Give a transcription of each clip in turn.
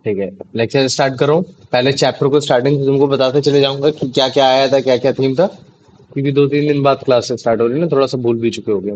ठीक है, lecture start करो। पहले चैप्टर को स्टार्टिंग से तुमको बताते चले जाऊंगा कि क्या क्या आया था, क्या क्या थीम था, क्योंकि 2-3 दिन बाद क्लास स्टार्ट हो रही है ना, थोड़ा सा भूल भी चुके होगे।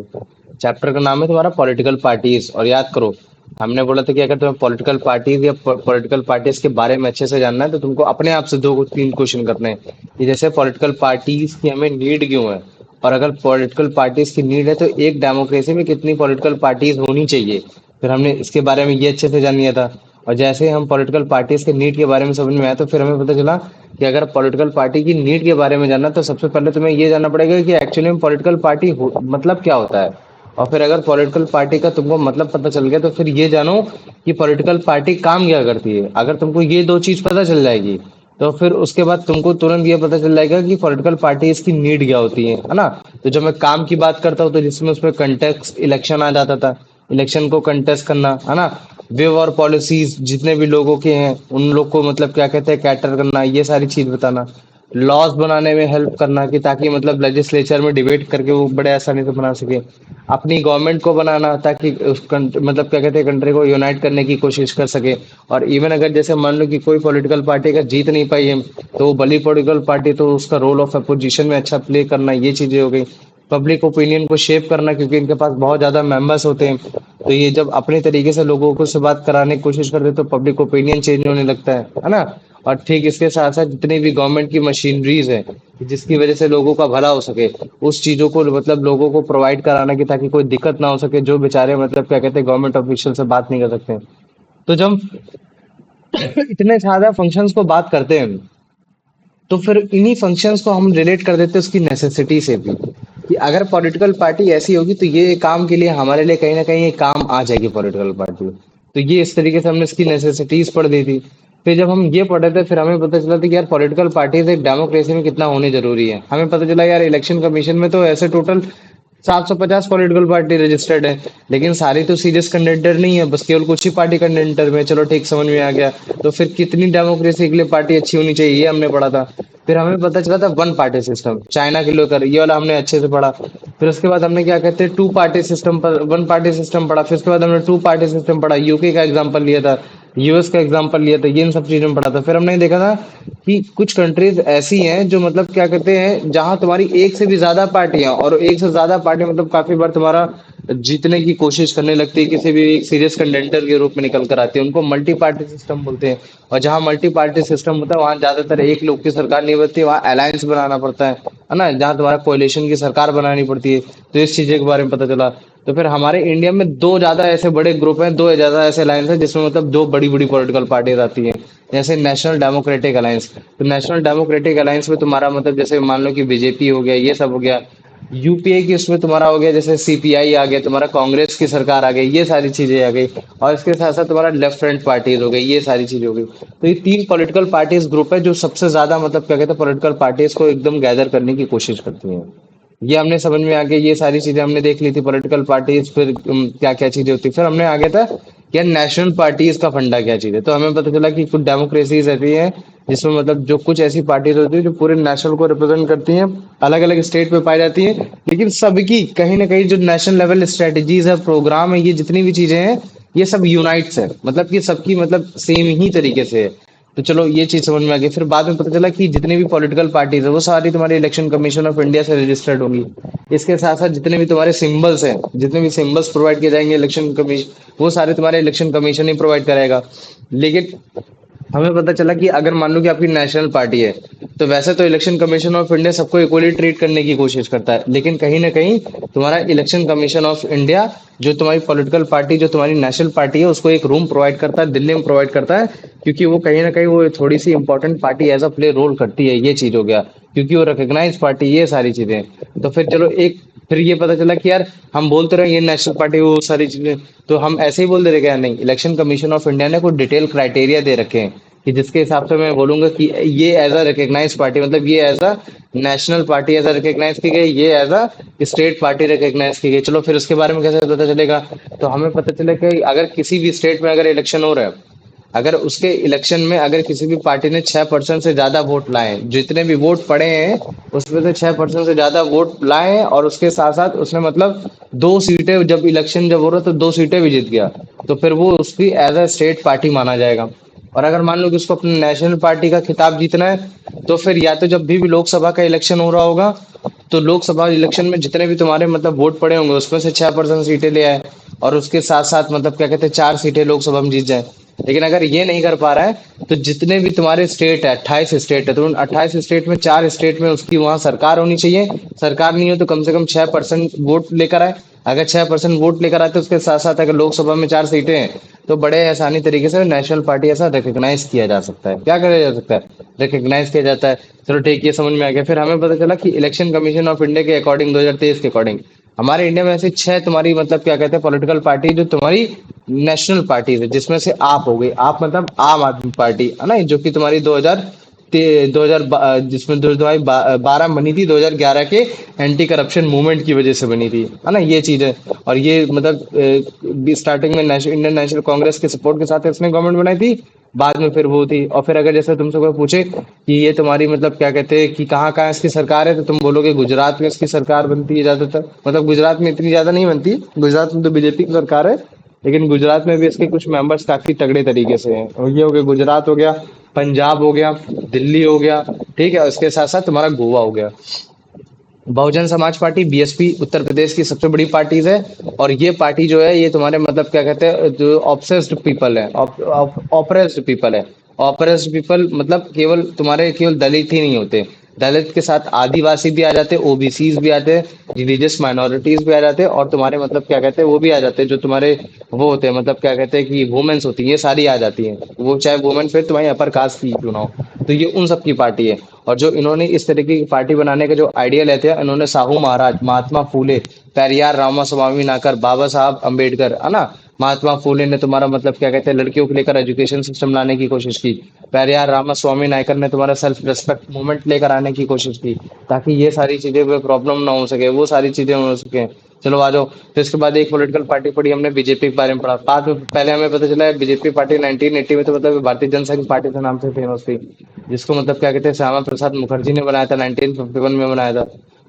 चैप्टर का नाम है तुम्हारा पॉलिटिकल पार्टीज। और याद करो, हमने बोला था कि अगर तुम्हें पॉलिटिकल पार्टीज या पॉलिटिकल पार्टीज के बारे में अच्छे से जानना है तो तुमको अपने आप से 2-3 क्वेश्चन करने हैं कि जैसे पॉलिटिकल पार्टीज की हमें नीड क्यों है, और अगर पॉलिटिकल पार्टीज की नीड है तो एक डेमोक्रेसी में कितनी पॉलिटिकल पार्टीज होनी चाहिए। फिर हमने इसके बारे में ये अच्छे से जान लिया था। और जैसे ही हम पॉलिटिकल पार्टीज के नीड के बारे में समझ में आया तो फिर हमें पता चला कि अगर पॉलिटिकल पार्टी की नीड के बारे में जानना तो सबसे पहले तुम्हें ये जानना पड़ेगा कि एक्चुअली में पॉलिटिकल पार्टी मतलब क्या होता है। और फिर अगर पॉलिटिकल पार्टी का तुमको मतलब पता चल गया तो फिर ये जानो कि पॉलिटिकल पार्टी काम क्या करती है। अगर तुमको ये दो चीज पता चल जाएगी तो फिर उसके बाद तुमको तुरंत ये पता चल जाएगा कि पॉलिटिकल पार्टी की नीड क्या होती है ना। तो जब मैं काम की बात करता हूँ तो जिसमें उसमें कंटेक्स्ट इलेक्शन आ जाता था, इलेक्शन को कंटेस्ट करना है ना। वेव और पॉलिसीज जितने भी लोगों के हैं उन लोग को मतलब क्या कहते हैं कैटर करना, ये सारी चीज बताना। लॉज बनाने में हेल्प करना कि ताकि मतलब लेजिस्लेचर में डिबेट करके वो बड़े आसानी से बना सके। अपनी गवर्नमेंट को बनाना ताकि मतलब क्या कहते हैं कंट्री को यूनाइट करने की कोशिश कर सके। और इवन अगर जैसे मान लो कि कोई पॉलिटिकल पार्टी अगर जीत नहीं पाई है तो वो बड़ी पॉलिटिकल पार्टी तो उसका रोल ऑफ अपोजिशन में अच्छा प्ले करना, ये चीजें हो गई। पब्लिक ओपिनियन को शेप करना क्योंकि इनके पास बहुत ज्यादा मेंबर्स होते हैं, तो ये जब अपने तरीके से लोगों को से बात कराने की कोशिश करते हैं तो पब्लिक ओपिनियन चेंज होने लगता है ना। और ठीक इसके साथ साथ जितनी भी गवर्नमेंट की मशीनरीज है जिसकी वजह से लोगों का भला हो सके, उस चीजों को मतलब लोगों को प्रोवाइड कराना कि ताकि कोई दिक्कत ना हो सके, जो बेचारे मतलब क्या कहते हैं गवर्नमेंट ऑफिशियल से बात नहीं कर सकते। तो जब इतने ज्यादा फंक्शंस को बात करते हैं तो फिर इन्हीं फंक्शंस को हम रिलेट कर देते हैं उसकी नेसेसिटी से भी, कि अगर पॉलिटिकल पार्टी ऐसी होगी तो ये काम के लिए हमारे लिए कहीं ना कहीं ये काम आ जाएगी पॉलिटिकल पार्टी। तो ये इस तरीके से हमने इसकी नेसेसिटीज पढ़ दी थी। फिर जब हम ये पढ़े थे फिर हमें पता चला था कि यार पॉलिटिकल पार्टीज एक डेमोक्रेसी में कितना होने जरूरी है। हमें पता चला यार इलेक्शन कमीशन में तो ऐसे टोटल 750 पॉलिटिकल पार्टी रजिस्टर्ड है, लेकिन सारी तो सीरियस कंटेंडर नहीं है, बस केवल कुछ ही पार्टी कंटेंडर में। चलो ठीक, समझ में आ गया। तो फिर कितनी डेमोक्रेसी के लिए पार्टी अच्छी होनी चाहिए ये हमने पढ़ा था। फिर हमें पता चला था वन पार्टी सिस्टम चाइना के लेकर, ये वाला हमने अच्छे से पढ़ा। फिर उसके बाद हमने क्या कहते हैं टू पार्टी सिस्टम पर वन पार्टी सिस्टम पढ़ा। फिर उसके बाद हमने टू पार्टी सिस्टम पढ़ा, यूके का एग्जांपल लिया था, यूएस का एग्जांपल लिया था, ये इन सब चीजों में पढ़ा था। फिर हमने देखा था कि कुछ कंट्रीज ऐसी हैं जो मतलब क्या कहते हैं जहां तुम्हारी एक से भी ज्यादा पार्टियां, और एक से ज्यादा पार्टी मतलब काफी बार तुम्हारा जीतने की कोशिश करने लगती है, किसी भी एक सीरियस कंटेंडर के रूप में निकल कर आती है, उनको मल्टी पार्टी सिस्टम बोलते हैं। और जहां मल्टी पार्टी सिस्टम होता है वहां ज्यादातर एक लोग की सरकार नहीं बनती, वहां अलायंस बनाना पड़ता है ना, जहां तुम्हारा कोalition की सरकार बनानी पड़ती है। तो इस चीजें के बारे में पता चला। तो फिर हमारे इंडिया में दो ज्यादा ऐसे बड़े ग्रुप हैं, दो ज्यादा ऐसे अलायंस हैं जिसमें मतलब दो बड़ी बड़ी पॉलिटिकल पार्टीज आती हैं। जैसे नेशनल डेमोक्रेटिक अलायंस, तो नेशनल डेमोक्रेटिक अलायंस में तुम्हारा मतलब जैसे मान लो कि बीजेपी हो गया, ये सब हो गया। यूपीए की उसमें तुम्हारा हो गया जैसे सीपीआई आ गया, तुम्हारा कांग्रेस की सरकार आ गई, ये सारी चीजें आ गई। और इसके साथ साथ तुम्हारा लेफ्ट फ्रंट पार्टीज हो गई, ये सारी चीजें हो गई। तो ये तीन पॉलिटिकल पार्टीज ग्रुप है जो सबसे ज्यादा मतलब क्या कहते हैं पॉलिटिकल पार्टीज को एकदम गैदर करने की कोशिश करती हैं। ये हमने समझ में आ गया, ये सारी चीजें हमने देख ली थी पॉलिटिकल पार्टीज। फिर क्या क्या चीजें होती, फिर हमने आगे था क्या नेशनल पार्टीज का फंडा क्या चीज है। तो हमें पता चला कि कुछ डेमोक्रेसीज ऐसी हैं जिसमें मतलब जो कुछ ऐसी पार्टीज होती है जो पूरे नेशनल को रिप्रेजेंट करती हैं, अलग अलग स्टेट में पाई जाती हैं, लेकिन सबकी कहीं ना कहीं जो नेशनल लेवल स्ट्रेटेजीज है, प्रोग्राम है, ये जितनी भी चीजें हैं ये सब यूनाइट्स है, मतलब कि सबकी मतलब सेम ही तरीके से है। तो चलो ये चीज समझ में आ गई। फिर बाद में पता चला कि जितनी भी पॉलिटिकल पार्टीज है वो सारी तुम्हारी इलेक्शन कमीशन ऑफ इंडिया से रजिस्टर्ड होंगी। इसके साथ साथ जितने भी तुम्हारे सिंबल्स हैं, जितने भी सिंबल्स प्रोवाइड किए जाएंगे इलेक्शन कमीशन, वो सारे तुम्हारे इलेक्शन कमीशन ही प्रोवाइड कराएगा। लेकिन हमें पता चला कि अगर मान लो कि आपकी नेशनल पार्टी है तो वैसे तो इलेक्शन कमीशन ऑफ इंडिया सबको इक्वली ट्रीट करने की कोशिश करता है, लेकिन कहीं ना कहीं तुम्हारा इलेक्शन कमीशन ऑफ इंडिया जो तुम्हारी पॉलिटिकल पार्टी जो तुम्हारी नेशनल पार्टी है उसको एक रूम प्रोवाइड करता है, दिल्ली में प्रोवाइड करता है, क्योंकि वो कहीं ना कहीं वो थोड़ी सी important party as a play role करती है, ये चीज हो गया, क्योंकि वो रिकग्नाइज पार्टी, ये सारी चीजें। तो फिर चलो एक, फिर ये पता चला कि यार हम बोलते रहे ये नेशनल पार्टी वो सारी चीजें, तो हम ऐसे ही बोल दे रहे क्या? नहीं, इलेक्शन कमीशन ऑफ इंडिया ने कुछ डिटेल क्राइटेरिया दे रखे हैं कि जिसके हिसाब से मैं बोलूंगा कि ये एज अ रिकग्नाइज पार्टी, मतलब ये as a national party as a recognise की गई, ये as a state party recognise की गई। चलो फिर उसके बारे में कैसे पता चलेगा? तो हमें पता चला कि अगर किसी भी स्टेट में अगर इलेक्शन हो रहा है, अगर उसके इलेक्शन में अगर किसी भी पार्टी ने 6% से ज्यादा वोट लाए, जितने भी वोट पड़े हैं उसमें से 6% से ज्यादा वोट लाए, और उसके साथ साथ उसने मतलब 2 सीटें, जब इलेक्शन जब हो रहा तो 2 सीटें भी जीत गया, तो फिर वो उसकी एज अ स्टेट पार्टी माना जाएगा। और अगर मान लो कि उसको अपने नेशनल पार्टी का खिताब जीतना है, तो फिर या तो जब भी लोकसभा का इलेक्शन हो रहा होगा, तो लोकसभा इलेक्शन में जितने भी तुम्हारे मतलब वोट पड़े होंगे उसमें से 6% सीटें ले आए, और उसके साथ साथ मतलब क्या कहते हैं 4 सीटें लोकसभा में जीत जाए। लेकिन अगर ये नहीं कर पा रहा है, तो जितने भी तुम्हारे स्टेट है, 28 स्टेट है, तो उन 28 स्टेट में 4 स्टेट में उसकी वहां सरकार होनी चाहिए। सरकार नहीं हो तो कम से कम 6% वोट लेकर आए। अगर 6% वोट लेकर आते, उसके साथ साथ अगर लोकसभा में 4 सीटें हैं, तो बड़े आसानी तरीके से नेशनल पार्टी ऐसा रिकग्नाइज किया जा सकता है। क्या किया जा सकता है? रिकग्नाइज किया जाता है। चलो ठीक, ये समझ में आ गया। फिर हमें पता चला कि इलेक्शन कमीशन ऑफ इंडिया के अकॉर्डिंग, 2023 के अकॉर्डिंग, हमारे इंडिया में ऐसी 6 तुम्हारी मतलब क्या कहते हैं पॉलिटिकल पार्टी जो तुम्हारी नेशनल पार्टी है, जिसमें से आप हो गई। आप मतलब आम आदमी पार्टी है ना, जो कि तुम्हारी 2000 जिसमें 2012 बनी थी, 2011 के एंटी करप्शन मूवमेंट की वजह से बनी थी, है ना, ये चीज है। और ये मतलब स्टार्टिंग में इंडियन नेशनल कांग्रेस के सपोर्ट के साथ इसने गवर्नमेंट बनाई थी। बाद में फिर वो थी। और फिर अगर जैसे तुमसे कोई पूछे कि ये तुम्हारी मतलब क्या कहते हैं कि कहाँ कहाँ इसकी सरकार है, तो तुम बोलोगे गुजरात में इसकी सरकार बनती है ज्यादातर। मतलब गुजरात में इतनी ज्यादा नहीं बनती, गुजरात में तो बीजेपी की सरकार है, लेकिन गुजरात में भी इसके कुछ मेंबर्स काफी तगड़े तरीके से हैं। और ये हो गया गुजरात हो गया, पंजाब हो गया, दिल्ली हो गया, ठीक है। उसके साथ साथ तुम्हारा गोवा हो गया। बहुजन समाज पार्टी, बीएसपी, उत्तर प्रदेश की सबसे बड़ी पार्टीज है। और ये पार्टी जो है, ये तुम्हारे मतलब क्या कहते हैं, जो ऑब्सेस्ड पीपल है, ऑपरेस्ड पीपल है। ऑपरेस्ड पीपल मतलब केवल तुम्हारे केवल दलित ही नहीं होते, दलित के साथ आदिवासी भी आ जाते हैं, ओबीसीज भी आते हैं, रिलीजियस माइनॉरिटीज भी आ जाते हैं, और तुम्हारे मतलब क्या कहते हैं वो भी आ जाते हैं जो तुम्हारे वो होते हैं मतलब क्या कहते हैं कि वुमेन्स होती हैं, ये सारी आ जाती हैं। वो चाहे वुमेन फिर तुम्हारी अपर कास्ट की क्यों ना हो, तो ये उन सब की पार्टी है। और जो इन्होंने इस तरीके की पार्टी बनाने का जो आइडिया लेते हैं, इन्होंने साहू महाराज, महात्मा फूले, पेरियार रामास्वामी नाकर, बाबा साहब अम्बेडकर, है ना। महात्मा फूले ने तुम्हारा मतलब क्या कहते हैं लड़कियों को लेकर एजुकेशन सिस्टम लाने की कोशिश की। पेरियार रामास्वामी नायकर ने तुम्हारा सेल्फ रेस्पेक्ट मूवमेंट लेकर आने की कोशिश की, ताकि ये सारी चीजें पे प्रॉब्लम ना हो सके, वो सारी चीजें हो सके। चलो आ जाओ। फिर इसके बाद एक पॉलिटिकल पार्टी पढ़ी हमने, बीजेपी के बारे में पढ़ा। बाद में पहले हमें पता चला है बीजेपी पार्टी 1980 में तो मतलब भारतीय जनसंघ पार्टी के नाम से फेमस थी, जिसको मतलब क्या कहते हैं श्यामा प्रसाद मुखर्जी ने बनाया था, 1951 में बनाया था।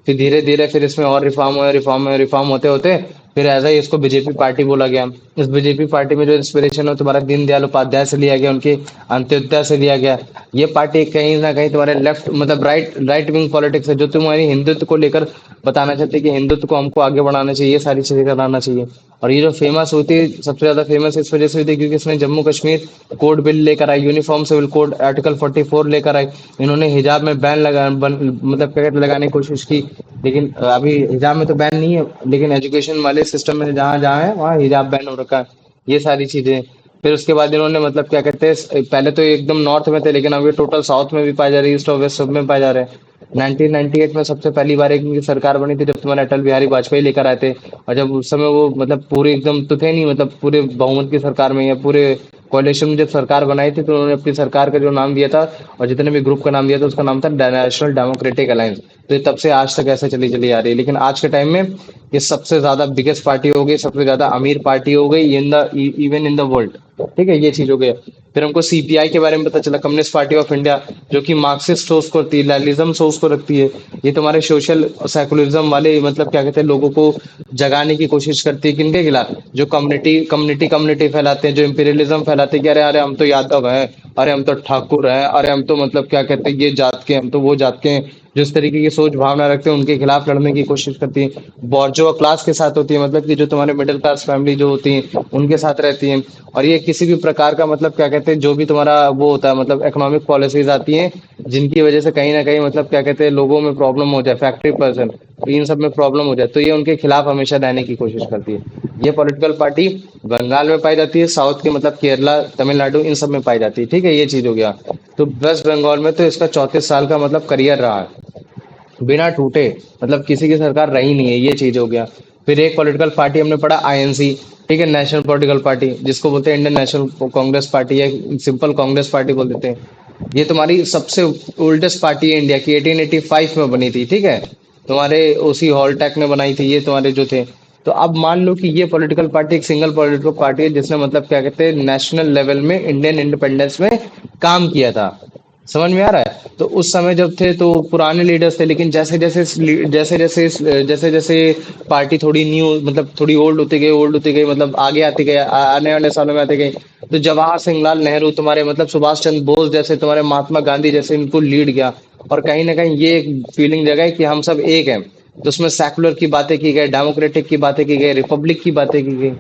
फिर धीरे धीरे फिर इसमें और रिफॉर्म हुए, रिफॉर्म हुए, रिफॉर्म होते होते फिर ऐसा ही इसको बीजेपी पार्टी बोला गया। इस बीजेपी पार्टी में जो इंस्पिरेशन है तुम्हारा दीनदयाल उपाध्याय से लिया गया, उनके अंत्योदय से लिया गया। ये पार्टी कहीं ना कहीं तुम्हारे लेफ्ट मतलब राइट विंग पॉलिटिक्स है, जो तुम्हारी हिंदुत्व को लेकर बताना चाहते हैं कि हिंदुत्व को हमको आगे बढ़ाना चाहिए, ये सारी चीजें कराना चाहिए। और ये जो फेमस हुई थी, सबसे ज्यादा फेमस इस वजह से हुई थी क्योंकि इसने जम्मू कश्मीर कोड बिल लेकर आई, यूनिफॉर्म सिविल कोड आर्टिकल 44 लेकर आई। इन्होंने हिजाब में बैन मतलब क्या कहते हैं, लगाने की कोशिश की। लेकिन अभी हिजाब में तो बैन नहीं है, लेकिन एजुकेशन वाले सिस्टम में जहाँ जहाँ है वहाँ हिजाब बैन हो रखा है, ये सारी चीजें। फिर उसके बाद इन्होंने मतलब क्या कहते हैं, पहले तो एकदम नॉर्थ में थे, लेकिन अब ये टोटल साउथ में भी पाए जा रहे हैं, ईस्ट और वेस्ट सब में पाए जा रहे हैं। 1998 में सबसे पहली बार एक इनकी सरकार बनी थी, जब तुम्हारे अटल बिहारी वाजपेयी लेकर आए थे। और जब उस समय वो मतलब पूरे एकदम तो थे नहीं, मतलब पूरे बहुमत की सरकार में या पूरे कोalition में जब सरकार बनाई थी, तो उन्होंने अपनी सरकार का जो नाम दिया था और जितने भी ग्रुप का नाम दिया था, उसका नाम था नेशनल डेमोक्रेटिक अलायंस। तो ये तब से आज तक ऐसे चली चली आ रही है। लेकिन आज के टाइम में ये सबसे ज्यादा बिगेस्ट पार्टी हो गई, सबसे ज्यादा अमीर पार्टी हो गई in the even in the world. ठीक है, ये चीज हो गया। फिर हमको सीपीआई के बारे में पता चला, कम्युनिस्ट पार्टी ऑफ इंडिया, जो कि मार्क्सिस्ट सोच को रखती है, लैलिज्म सोच को रखती है। ये तुम्हारे सोशल सेकुलरिज्म वाले मतलब क्या कहते हैं लोगों को जगाने की कोशिश करती है, किनके खिलाफ? जो कम्युनिटी फैलाते हैं, जो इंपीरियलिज्म फैलाते हैं कि अरे अरे हम तो यादव हैं, अरे हम तो ठाकुर हैं, अरे हम तो मतलब क्या कहते हैं ये जात के, हम तो वो जात के हैं। जो इस तरीके की सोच भावना रखते हैं उनके खिलाफ लड़ने की कोशिश करती है। बॉर्जोआ क्लास के साथ होती है, मतलब कि जो तुम्हारे मिडिल क्लास फैमिली जो होती है उनके साथ रहती हैं। और ये किसी भी प्रकार का मतलब क्या कहते हैं जो भी तुम्हारा वो होता है मतलब इकोनॉमिक पॉलिसीज आती हैं, जिनकी वजह से कहीं ना कहीं मतलब क्या कहते हैं लोगों में प्रॉब्लम हो जाए, फैक्ट्री पर्सन, इन सब में प्रॉब्लम हो जाए, तो ये उनके खिलाफ हमेशा रहने की कोशिश करती है। ये पॉलिटिकल पार्टी बंगाल में पाई जाती है, साउथ के मतलब केरला, तमिलनाडु, इन सब में पाई जाती है। ठीक है, ये चीज हो गया। तो वेस्ट बंगाल में तो इसका 34 साल का मतलब करियर रहा है, बिना टूटे, मतलब किसी की सरकार रही नहीं है, ये चीज हो गया। फिर एक पॉलिटिकल पार्टी हमने पढ़ा आईएनसी, ठीक है, नेशनल पॉलिटिकल पार्टी, जिसको बोलते हैं इंडियन नेशनल कांग्रेस पार्टी या सिंपल कांग्रेस पार्टी बोल देते हैं। ये तुम्हारी सबसे ओल्डेस्ट पार्टी है इंडिया की, 1885 में बनी थी। ठीक है, तुम्हारे ओसी हॉलटैक ने बनाई थी ये तुम्हारे जो थे। तो अब मान लो कि ये पॉलिटिकल पार्टी एक सिंगल पॉलिटिकल पार्टी है जिसने मतलब क्या कहते हैं नेशनल लेवल में इंडियन इंडिपेंडेंस में काम किया था। समझ में आ रहा है? तो उस समय जब थे तो पुराने लीडर्स थे, लेकिन जैसे जैसे पार्टी थोड़ी न्यू मतलब थोड़ी ओल्ड होती गई, मतलब आगे आती गई, आने वाले सालों में आती गई। तो जवाहर सिंह लाल नेहरू तुम्हारे मतलब सुभाष चंद्र बोस जैसे तुम्हारे महात्मा गांधी जैसे इनको लीड किया। और कहीं ना कहीं ये एक फीलिंग जगाई कि हम सब एक हैं। तो उसमें सेकुलर की बातें की गई, डेमोक्रेटिक की बातें की गई, रिपब्लिक की बातें की गई।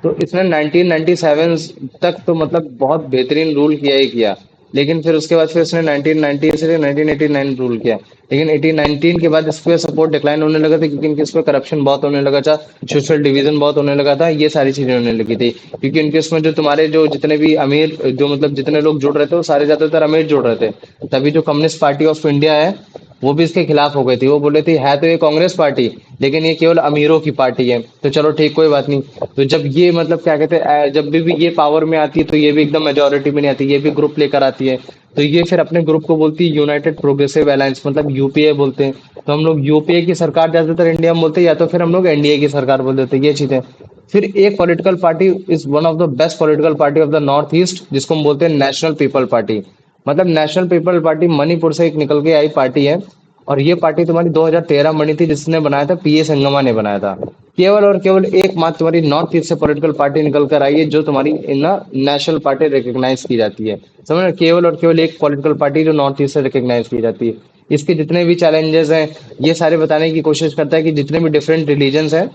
तो इसने 1997 तक तो मतलब बहुत बेहतरीन रूल किया ही किया। लेकिन फिर उसके बाद फिर इसने 1990 से 1989 रूल किया। लेकिन 1819 के बाद इस पे सपोर्ट डिक्लाइन होने लगा था, क्योंकि इनके इस पे करप्शन बहुत होने लगा था, सोशल डिवीजन बहुत होने लगा था, ये सारी चीजें होने लगी थी। क्योंकि इनके उसमें जो तुम्हारे जो जितने भी अमीर जो मतलब जितने लोग जुड़ रहे थे वो सारे ज्यादातर अमीर जुड़ रहे थे। तभी जो कम्युनिस्ट पार्टी ऑफ इंडिया है वो भी इसके खिलाफ हो गई थी। वो बोले थे है तो ये कांग्रेस पार्टी, लेकिन ये केवल अमीरों की पार्टी है। तो चलो ठीक, कोई बात नहीं। तो जब ये मतलब क्या कहते हैं जब भी ये पावर में आती है तो ये भी एकदम मेजोरिटी में नहीं आती, ये भी ग्रुप लेकर आती है। तो ये फिर अपने ग्रुप को बोलती है यूनाइटेड प्रोग्रेसिव अलायंस, मतलब यूपीए बोलते हैं। तो हम लोग यूपीए की सरकार ज्यादातर इंडिया में बोलते हैं, या तो फिर हम लोग एनडीए की सरकार बोल देते हैं, ये चीजें। फिर एक political party is one of the best political party of the north east, जिसको हम बोलते हैं नेशनल पीपल पार्टी। मतलब नेशनल पीपल पार्टी मणिपुर से एक निकल के आई पार्टी है। और ये पार्टी तुम्हारी 2013 में बनी थी, जिसने बनाया था पीए संगमा ने बनाया था। केवल और केवल एकमात्र तुम्हारी नॉर्थ ईस्ट से पॉलिटिकल पार्टी निकल कर आई है जो तुम्हारी इन नेशनल पार्टी रिकॉग्नाइज की जाती है। समझ रहे हो? केवल और केवल एक पॉलिटिकल पार्टी जो नॉर्थ ईस्ट से रिकॉग्नाइज की जाती है। इसके जितने भी चैलेंजेस हैं ये सारे बताने की कोशिश करता है कि जितने भी डिफरेंट रिलीजन्स हैं,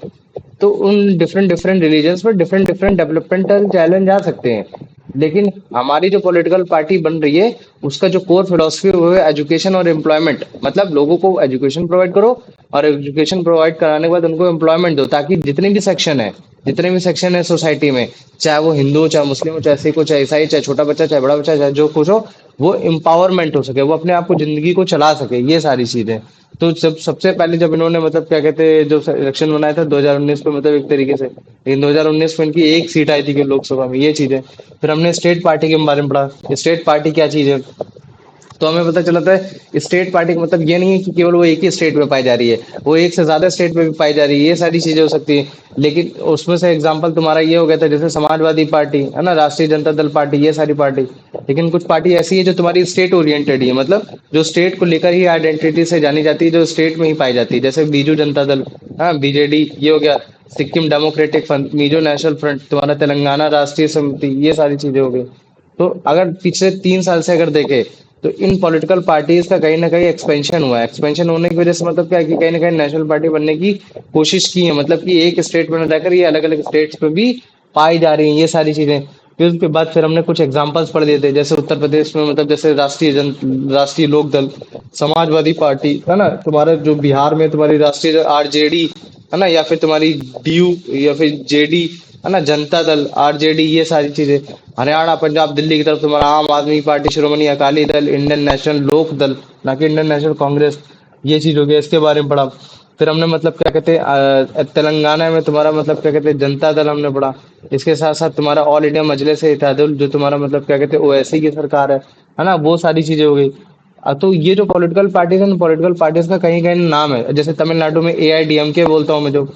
तो उन डिफरेंट डिफरेंट रिलीजन्स पर डिफरेंट डिफरेंट डेवलपमेंटल चैलेंज आ सकते हैं। लेकिन हमारी जो पॉलिटिकल पार्टी बन रही है उसका जो कोर फिलोसफी है वो है एजुकेशन और एम्प्लॉयमेंट। मतलब लोगों को एजुकेशन प्रोवाइड करो, और एजुकेशन प्रोवाइड कराने के बाद उनको एम्प्लॉयमेंट दो, ताकि जितने भी सेक्शन है सोसाइटी में, चाहे वो हिंदू हो, चाहे मुस्लिम हो, चाहे सिख हो, चाहे ईसाई, चाहे छोटा बच्चा, चाहे बड़ा बच्चा, चाहे जो कुछ हो, वो एम्पावरमेंट हो सके, वो अपने आप को जिंदगी को चला सके, ये सारी चीजें। तो जब सबसे पहले जब इन्होंने मतलब क्या कहते हैं जो इलेक्शन बनाया था 2019 में, मतलब एक तरीके से, लेकिन 2019 में इनकी एक सीट आई थी कि लोकसभा में, ये चीज है। फिर हमने स्टेट पार्टी के बारे में पढ़ा, स्टेट पार्टी क्या चीज है। तो हमें पता चला था स्टेट पार्टी का मतलब ये नहीं है कि केवल वो एक ही स्टेट में पाई जा रही है, वो एक से ज्यादा स्टेट में भी पाई जा रही है, ये सारी चीजें हो सकती है। लेकिन उसमें से एग्जांपल तुम्हारा ये हो गया था जैसे समाजवादी पार्टी है ना, राष्ट्रीय जनता दल पार्टी, ये सारी पार्टी। लेकिन कुछ पार्टी ऐसी है जो तुम्हारी स्टेट ओरिएंटेड ही है, मतलब जो स्टेट को लेकर ही आइडेंटिटी से जानी जाती है, जो स्टेट में ही पाई जाती है, जैसे बीजू जनता दल, हाँ बीजेडी ये हो गया, Sikkim democratic front, Mizo national front, तुम्हारा तेलंगाना राष्ट्रीय समिति, ये सारी चीजें हो गई। तो अगर पिछले 3 साल से अगर देखें तो इन पॉलिटिकल पार्टीज का कहीं ना कहीं एक्सपेंशन हुआ है। एक्सपेंशन होने की वजह से मतलब क्या है कि कहीं ना कहीं नेशनल पार्टी बनने की कोशिश की है, मतलब कि एक स्टेट में न रहकर ये अलग अलग स्टेट्स में भी पाई जा रही हैं, ये सारी चीजें। फिर उसके बाद फिर हमने कुछ एग्जांपल्स पढ़ लिए थे, जैसे उत्तर प्रदेश में मतलब जैसे राष्ट्रीय लोक दल, समाजवादी पार्टी है ना, तुम्हारा जो बिहार में तुम्हारी राष्ट्रीय आरजेडी है ना, या फिर तुम्हारी डीयू, या फिर जेडी है ना, जनता दल आरजेडी, ये सारी चीजें। हरियाणा पंजाब दिल्ली की तरफ तुम्हारा आम आदमी party, Shiromani Akali Dal, Indian national लोक दल, ना कि इंडियन नेशनल कांग्रेस, ये चीज हो गया, इसके बारे में पढ़ा। फिर हमने मतलब क्या कहते हैं तेलंगाना में तुम्हारा मतलब क्या कहते हैं जनता दल हमने पढ़ा। इसके साथ साथ तुम्हारा ऑल इंडिया मजलिस इत्तेहादुल, जो तुम्हारा मतलब क्या कहते हैं ओवैसी की सरकार है ना, वो सारी चीजें हो गई। तो ये जो पॉलिटिकल पार्टीज है, पॉलिटिकल पार्टीज का कहीं कहीं नाम है, जैसे तमिलनाडु में एआईडीएमके बोलता हूँ मैं, जो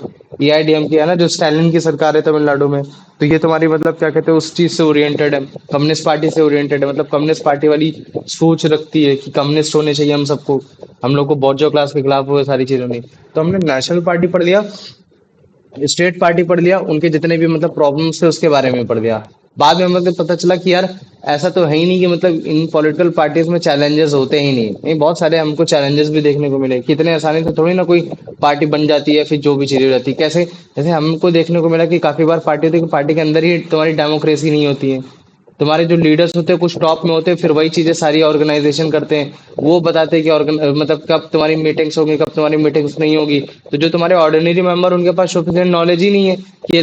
एआईडीएमके है ना, जो स्टैलिन की सरकार है तमिलनाडु में। तो ये तुम्हारी मतलब क्या कहते हैं उस चीज से ओरिएंटेड है, कम्युनिस्ट पार्टी से ओरिएंटेड है, मतलब कम्युनिस्ट पार्टी वाली सोच रखती है कि कम्युनिस्ट होने चाहिए हम सबको, हम लोग को बॉर्जो क्लास के खिलाफ वो सारी चीजों नहीं। तो हमने नेशनल पार्टी पढ़ लिया, स्टेट पार्टी पढ़ लिया, उनके जितने भी मतलब प्रॉब्लम्स थे उसके बारे में पढ़ लिया। बाद में मतलब पता चला कि यार ऐसा तो है ही नहीं कि मतलब इन पॉलिटिकल पार्टीज में चैलेंजेस होते ही नहीं बहुत सारे हमको चैलेंजेस भी देखने को मिले, कितने आसानी से थोड़ी ना कोई पार्टी बन जाती है, फिर जो भी चीजें हो जाती है कैसे। जैसे हमको देखने को मिला कि काफी बार पार्टी होती है कि पार्टी के अंदर ही तुम्हारी डेमोक्रेसी नहीं होती है। तुम्हारे जो लीडर्स होते हैं कुछ टॉप में होते हैं, फिर वही चीजें सारी ऑर्गेनाइजेशन करते हैं, वो बताते हैं कि मतलब कब तुम्हारी मीटिंग्स होगी, कब तुम्हारी मीटिंग्स नहीं होगी। तो जो तुम्हारे ऑर्डिनरी मेंबर, उनके पास सफिशिएंट नॉलेज ही नहीं है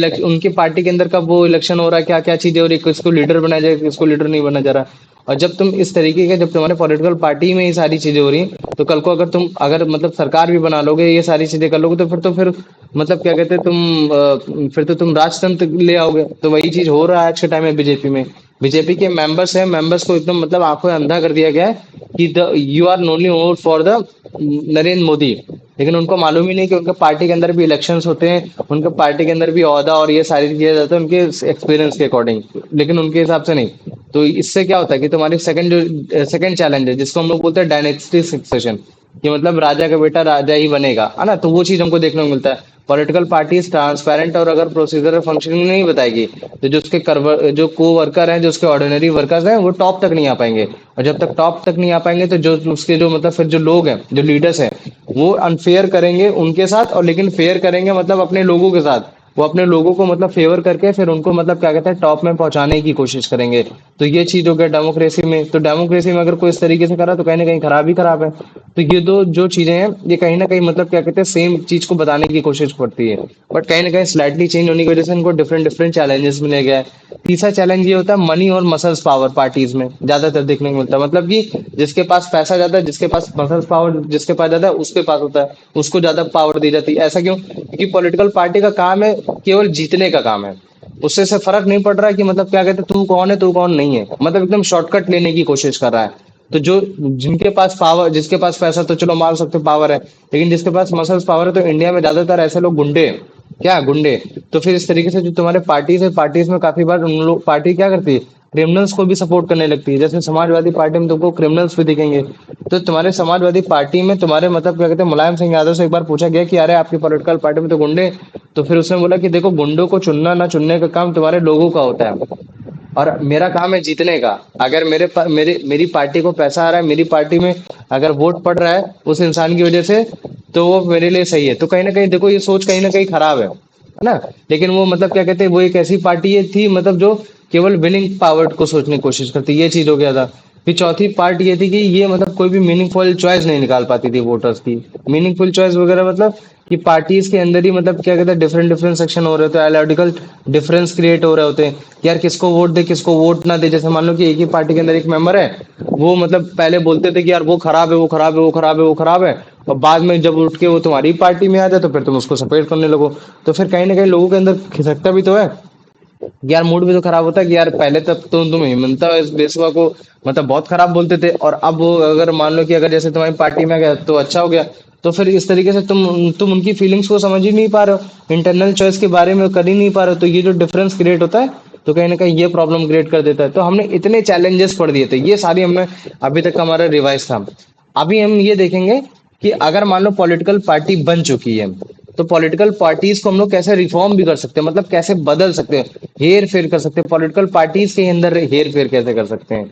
कि उनकी पार्टी के अंदर कब वो इलेक्शन हो रहा है, क्या क्या चीजें हो रही है, किसको लीडर बनाया जाए, किसको लीडर नहीं बना जा रहा। और जब तुम इस तरीके के, जब तुम्हारे पॉलिटिकल पार्टी में ये सारी चीजें हो रही हैं, तो कल को अगर मतलब सरकार भी बना लोगे, ये सारी चीजें कर लोगे, तो फिर मतलब क्या कहते हैं फिर तो तुम राजतंत्र ले आओगे। तो वही चीज हो रहा है आज के टाइम में बीजेपी में। बीजेपी के मेंबर्स हैं, मेंबर्स को एकदम मतलब आंखों में अंधा कर दिया गया है कि the you are only vote for the Narendra Modi. लेकिन उनको मालूम ही नहीं कि उनके पार्टी के अंदर भी इलेक्शंस होते हैं, उनके पार्टी के अंदर भी ओहदा और ये सारी चीजें जाते हैं उनके एक्सपीरियंस के अकॉर्डिंग, लेकिन उनके हिसाब से नहीं। तो इससे क्या होता है कि तुम्हारी सेकंड चैलेंज है जिसको हम लोग बोलते हैं डायनेस्टी सक्सेशन, कि मतलब राजा का बेटा राजा ही बनेगा, है ना। तो वो चीज हमको देखने को मिलता है। पॉलिटिकल पार्टीज ट्रांसपेरेंट और अगर प्रोसीजर फंक्शनिंग नहीं बताएगी, तो जो उसके जो को वर्कर हैं, जो उसके ऑर्डिनरी वर्कर्स हैं, वो टॉप तक नहीं आ पाएंगे। और जब तक टॉप तक नहीं आ पाएंगे, तो जो उसके जो मतलब फिर जो लोग हैं, जो लीडर्स हैं, वो अनफेयर करेंगे उनके साथ, और लेकिन फेयर करेंगे मतलब अपने लोगों के साथ। वो अपने लोगों को मतलब फेवर करके फिर उनको मतलब क्या कहते हैं टॉप में पहुंचाने की कोशिश करेंगे। तो ये चीज हो गया डेमोक्रेसी में। तो डेमोक्रेसी में अगर कोई इस तरीके से करा तो कहीं ना कहीं खराब ही खराब है। तो ये दो जो चीजें हैं, ये कहीं ना कहीं मतलब क्या कहते हैं सेम चीज को बताने की कोशिश करती है, बट कहीं ना कहीं स्लाइटली चेंज होने की वजह से इनको डिफरेंट डिफरेंट चैलेंजेस मिले गए हैं। तीसरा चैलेंज ये होता है मनी और मसल्स पावर पार्टीज में ज्यादातर देखने को मिलता है। मतलब कि जिसके पास पैसा ज्यादा है, जिसके पास मसल्स पावर जिसके पास ज्यादा है, उसके पास होता है, उसको ज्यादा पावर दी जाती है। ऐसा क्यों? क्योंकि पॉलिटिकल पार्टी का काम है केवल जीतने का काम है। उससे से फर्क नहीं पड़ रहा है कि मतलब क्या कहते हैं तू कौन है तू कौन नहीं है, मतलब एकदम शॉर्टकट लेने की कोशिश कर रहा है। तो जो जिनके पास पावर, जिसके पास पैसा, तो चलो मान सकते हो पावर है, लेकिन जिसके पास मसल्स पावर है, तो इंडिया में ज्यादातर ऐसे लोग गुंडे हैं। क्या गुंडे? तो फिर इस तरीके से जो तुम्हारे पार्टीज है, पार्टीज में काफी बार उन लोग पार्टी क्या करती है, क्रिमिनल्स को भी सपोर्ट करने लगती है। जैसे समाजवादी पार्टी में तुमको क्रिमिनल्स भी दिखेंगे। तो तुम्हारे समाजवादी पार्टी में तुम्हारे मतलब क्या कहते हैं मुलायम सिंह यादव से एक बार पूछा गया कि अरे आपकी पॉलिटिकल पार्टी में तो गुंडे हैं। तो फिर उसने बोला कि देखो, गुंडों को चुनना ना चुनने का काम तुम्हारे लोगों का होता है, और मेरा काम है जीतने का। अगर मेरी पार्टी को पैसा आ रहा है, मेरी पार्टी में अगर वोट पड़ रहा है उस इंसान की वजह से, तो वो मेरे लिए सही है। तो कहीं ना कहीं देखो, ये सोच कहीं ना कहीं खराब है ना। लेकिन वो मतलब क्या कहते हैं, वो एक ऐसी पार्टी ये थी मतलब जो केवल विनिंग पावर को सोचने की कोशिश करती, ये चीज हो गया था। फिर चौथी पार्ट ये थी कि ये मतलब कोई भी मीनिंगफुल चॉइस नहीं निकाल पाती थी वोटर्स की। मीनिंगफुल चॉइस वगैरह मतलब कि पार्टीज के अंदर ही मतलब क्या कहते हैं डिफरेंट डिफरेंट सेक्शन हो रहे होते हैं, आइडियोलॉजिकल डिफरेंस क्रिएट हो रहे होते हैं कि यार किसको वोट दे किसको वोट ना दे। जैसे मान लो कि एक ही पार्टी के अंदर एक मेंबर है, वो मतलब पहले बोलते थे कि यार वो खराब है वो खराब है वो खराब है वो खराब है, और बाद में जब उठ के वो तुम्हारी पार्टी में आ जाए तो फिर तुम उसको सपोर्ट करने लगो। तो फिर कहीं ना कहीं लोगों के अंदर खिसकता भी तो है, यार मूड भी तो खराब होता है कि यार पहले तक तो तुम हिमंता बिस्वा को मतलब बहुत खराब बोलते थे, और अब वो अगर मान लो कि अगर जैसे तुम्हारी पार्टी में आ गया तो अच्छा हो गया। तो फिर इस तरीके से तुम उनकी फीलिंग्स को समझ ही नहीं पा रहे हो, इंटरनल चॉइस के बारे में कर ही नहीं पा रहे हो। तो ये जो डिफरेंस क्रिएट होता है, तो कहीं ना कहीं ये प्रॉब्लम क्रिएट कर देता है। तो हमने इतने चैलेंजेस पढ़ दिए थे, ये सारी हमने अभी तक का हमारा रिवाइज था। अभी हम ये देखेंगे कि अगर मान लो पॉलिटिकल पार्टी बन चुकी है, तो पॉलिटिकल पार्टीज को हम लोग कैसे रिफॉर्म भी कर सकते हैं, मतलब कैसे बदल सकते हैं, हेर फेर कर सकते हैं, पॉलिटिकल पार्टीज के अंदर हेर फेर कैसे कर सकते हैं।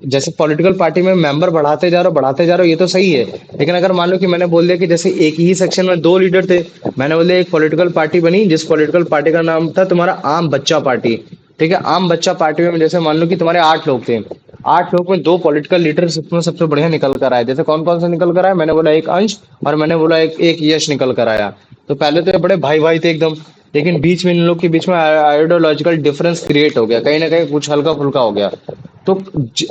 जैसे पॉलिटिकल पार्टी में मेंबर बढ़ाते जा रहे हो, ये तो सही है। लेकिन अगर मान लो कि मैंने बोल दिया कि जैसे एक ही सेक्शन में दो लीडर थे, मैंने बोल दिया एक पॉलिटिकल पार्टी बनी जिस पॉलिटिकल पार्टी का नाम था तुम्हारा आम बच्चा पार्टी। ठीक है, आम बच्चा पार्टी में जैसे मान लो कि तुम्हारे 8 लोग थे, 8 लोग में दो पॉलिटिकल लीडर्स इसमें सबसे बढ़िया निकल कर आए। जैसे कौन कौन से निकल कर आए, मैंने बोला एक अंश, और मैंने बोला एक यश निकल कर आया। तो पहले तो ये बड़े भाई भाई थे एकदम, लेकिन बीच में इन लोग के बीच में आइडियोलॉजिकल डिफरेंस क्रिएट हो गया, कहीं ना कहीं कुछ हल्का फुल्का हो गया। तो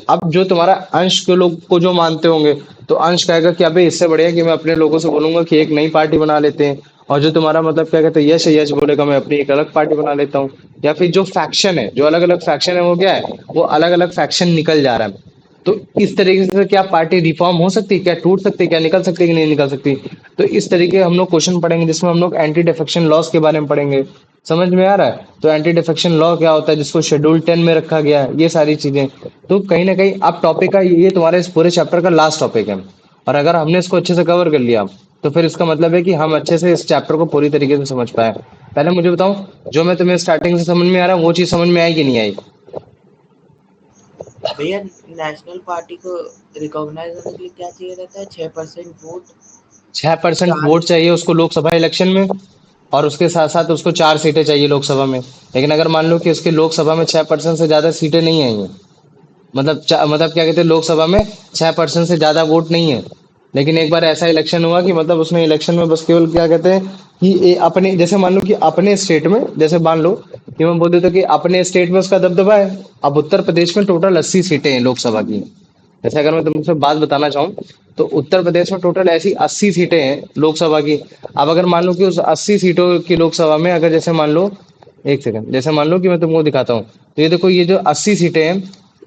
अब जो तुम्हारा अंश के लोग को जो मानते होंगे, तो अंश कहेगा कि अबे इससे बढ़िया कि मैं अपने लोगों से बोलूंगा कि एक नई पार्टी बना लेते हैं। और जो तुम्हारा मतलब क्या कहते हैं यश है, यश बोलेगा मैं अपनी एक अलग पार्टी बना लेता हूँ। या फिर जो फैक्शन है, जो अलग अलग फैक्शन है, वो क्या है, वो अलग अलग फैक्शन निकल जा रहा है। तो इस तरीके से क्या पार्टी रिफॉर्म हो सकती है, क्या टूट सकती है, क्या निकल सकती है कि नहीं निकल सकती। तो इस तरीके हम लोग क्वेश्चन पढ़ेंगे जिसमें हम लोग एंटी डिफेक्शन लॉस के बारे में पढ़ेंगे। समझ में आ रहा है? तो एंटी डिफेक्शन लॉ क्या होता है, जिसको शेड्यूल 10 में रखा गया है, ये सारी चीजें। तो कहीं ना कहीं अब टॉपिक का ये तुम्हारे इस पूरे चैप्टर का लास्ट टॉपिक है, और अगर हमने इसको अच्छे से कवर कर लिया, तो फिर इसका मतलब है कि हम अच्छे से इस चैप्टर को पूरी तरीके से समझ पाए। पहले मुझे बताओ, जो मैं तुम्हें स्टार्टिंग से समझ में आ रहा है वो चीज समझ में आई कि नहीं आई? भैया नेशनल पार्टी को रिकॉग्नाइज होने के लिए क्या चाहिए रहता है? 6% वोट, 6% चार। वोट चाहिए उसको लोकसभा इलेक्शन में, और उसके साथ साथ उसको 4 सीटें चाहिए लोकसभा में। लेकिन अगर मान लो कि उसके लोकसभा में 6% से ज्यादा सीटें नहीं आई हैं, मतलब मतलब क्या कहते हैं लोकसभा में 6% से ज्यादा वोट नहीं है, लेकिन एक बार ऐसा इलेक्शन हुआ कि मतलब उसने इलेक्शन में बस केवल क्या कहते हैं कि अपने जैसे मान लो कि अपने स्टेट में, जैसे मान लो कि मैं बोल देता कि अपने स्टेट में उसका दबदबा है। अब उत्तर प्रदेश में टोटल 80 सीटें हैं लोकसभा की। जैसे अगर मैं तुमसे बात बताना चाहूँ, तो उत्तर प्रदेश में टोटल ऐसी 80 सीटें हैं लोकसभा की। अब अगर मान लो कि उस 80 सीटों की लोकसभा में अगर जैसे मान लो, एक सेकंड, जैसे मान लो कि मैं तुमको दिखाता हूँ, तो ये देखो ये जो 80 सीटें हैं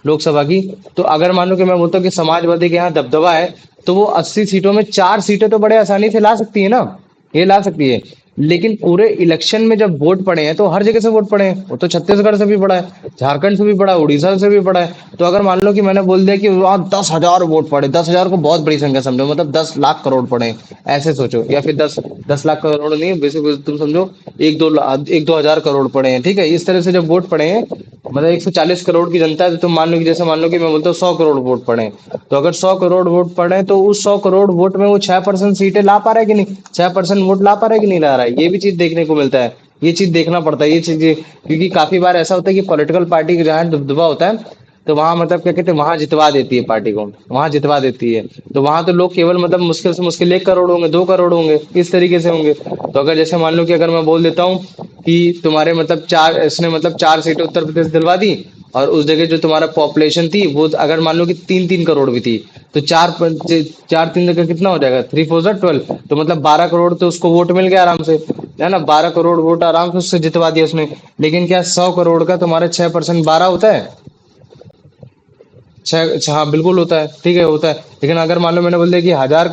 लोकसभा की, तो अगर मान लो कि मैं बोलता हूँ कि समाजवादी के यहाँ दबदबा है, तो वो 80 सीटों में 4 सीटें तो बड़े आसानी से ला सकती है ना, ये ला सकती है। लेकिन पूरे इलेक्शन में जब वोट पड़े हैं तो हर जगह से वोट पड़े हैं। वो तो छत्तीसगढ़ से भी पड़ा है, झारखंड से भी पड़ा है, उड़ीसा से भी पड़ा है। तो अगर मान लो कि मैंने बोल दिया कि वहाँ 10,000 वोट पड़े, 10,000 को बहुत बड़ी संख्या समझो, मतलब 10 लाख करोड़ पड़े हैं, ऐसे सोचो, या फिर 10 लाख करोड़ नहीं, बेसिक तुम समझो, एक दो हजार करोड़ पड़े हैं, ठीक है। इस तरह से जब वोट पड़े हैं, मतलब 140 करोड़ की जनता है, तो तुम मान लो कि जैसे मान लो कि मैं बोलता हूँ 100 करोड़ वोट पड़े हैं। तो अगर 100 करोड़ वोट पड़े हैं, तो उस 100 करोड़ वोट में वो 6% सीटें ला पा रहा है कि नहीं, 6% वोट ला पा रहा है कि नहीं ला रहा है, ये भी चीज देखने को मिलता है। ये चीज देखना पड़ता है, ये चीज, क्योंकि काफी बार ऐसा होता है कि पॉलिटिकल पार्टी का जहाँ दबदबा होता है, तो वहां मतलब क्या कहते हैं, वहां जितवा देती है पार्टी को, वहां जितवा देती है। तो वहां तो लोग केवल मतलब मुश्किल से मुश्किल 1 करोड़ होंगे, 2 करोड़ होंगे, इस तरीके से होंगे। तो अगर जैसे मान लो कि अगर मैं बोल देता हूँ कि तुम्हारे मतलब चार, इसने मतलब 4 सीटें उत्तर प्रदेश दिलवा दी, और उस जगह जो तुम्हारा पॉपुलेशन थी वो अगर मान लो कि 3-3 करोड़ भी थी, तो चार तीन जगह कितना हो जाएगा, 3 4 12, तो मतलब 12 करोड़ तो उसको वोट मिल गया आराम से, है ना। 12 करोड़ वोट आराम से उससे जितवा दिया उसने। लेकिन क्या 100 करोड़ का तुम्हारा 6% 12 होता है? हाँ बिल्कुल होता है, ठीक है, होता है। लेकिन अगर मान लो मैंने बोल दिया कि 1,000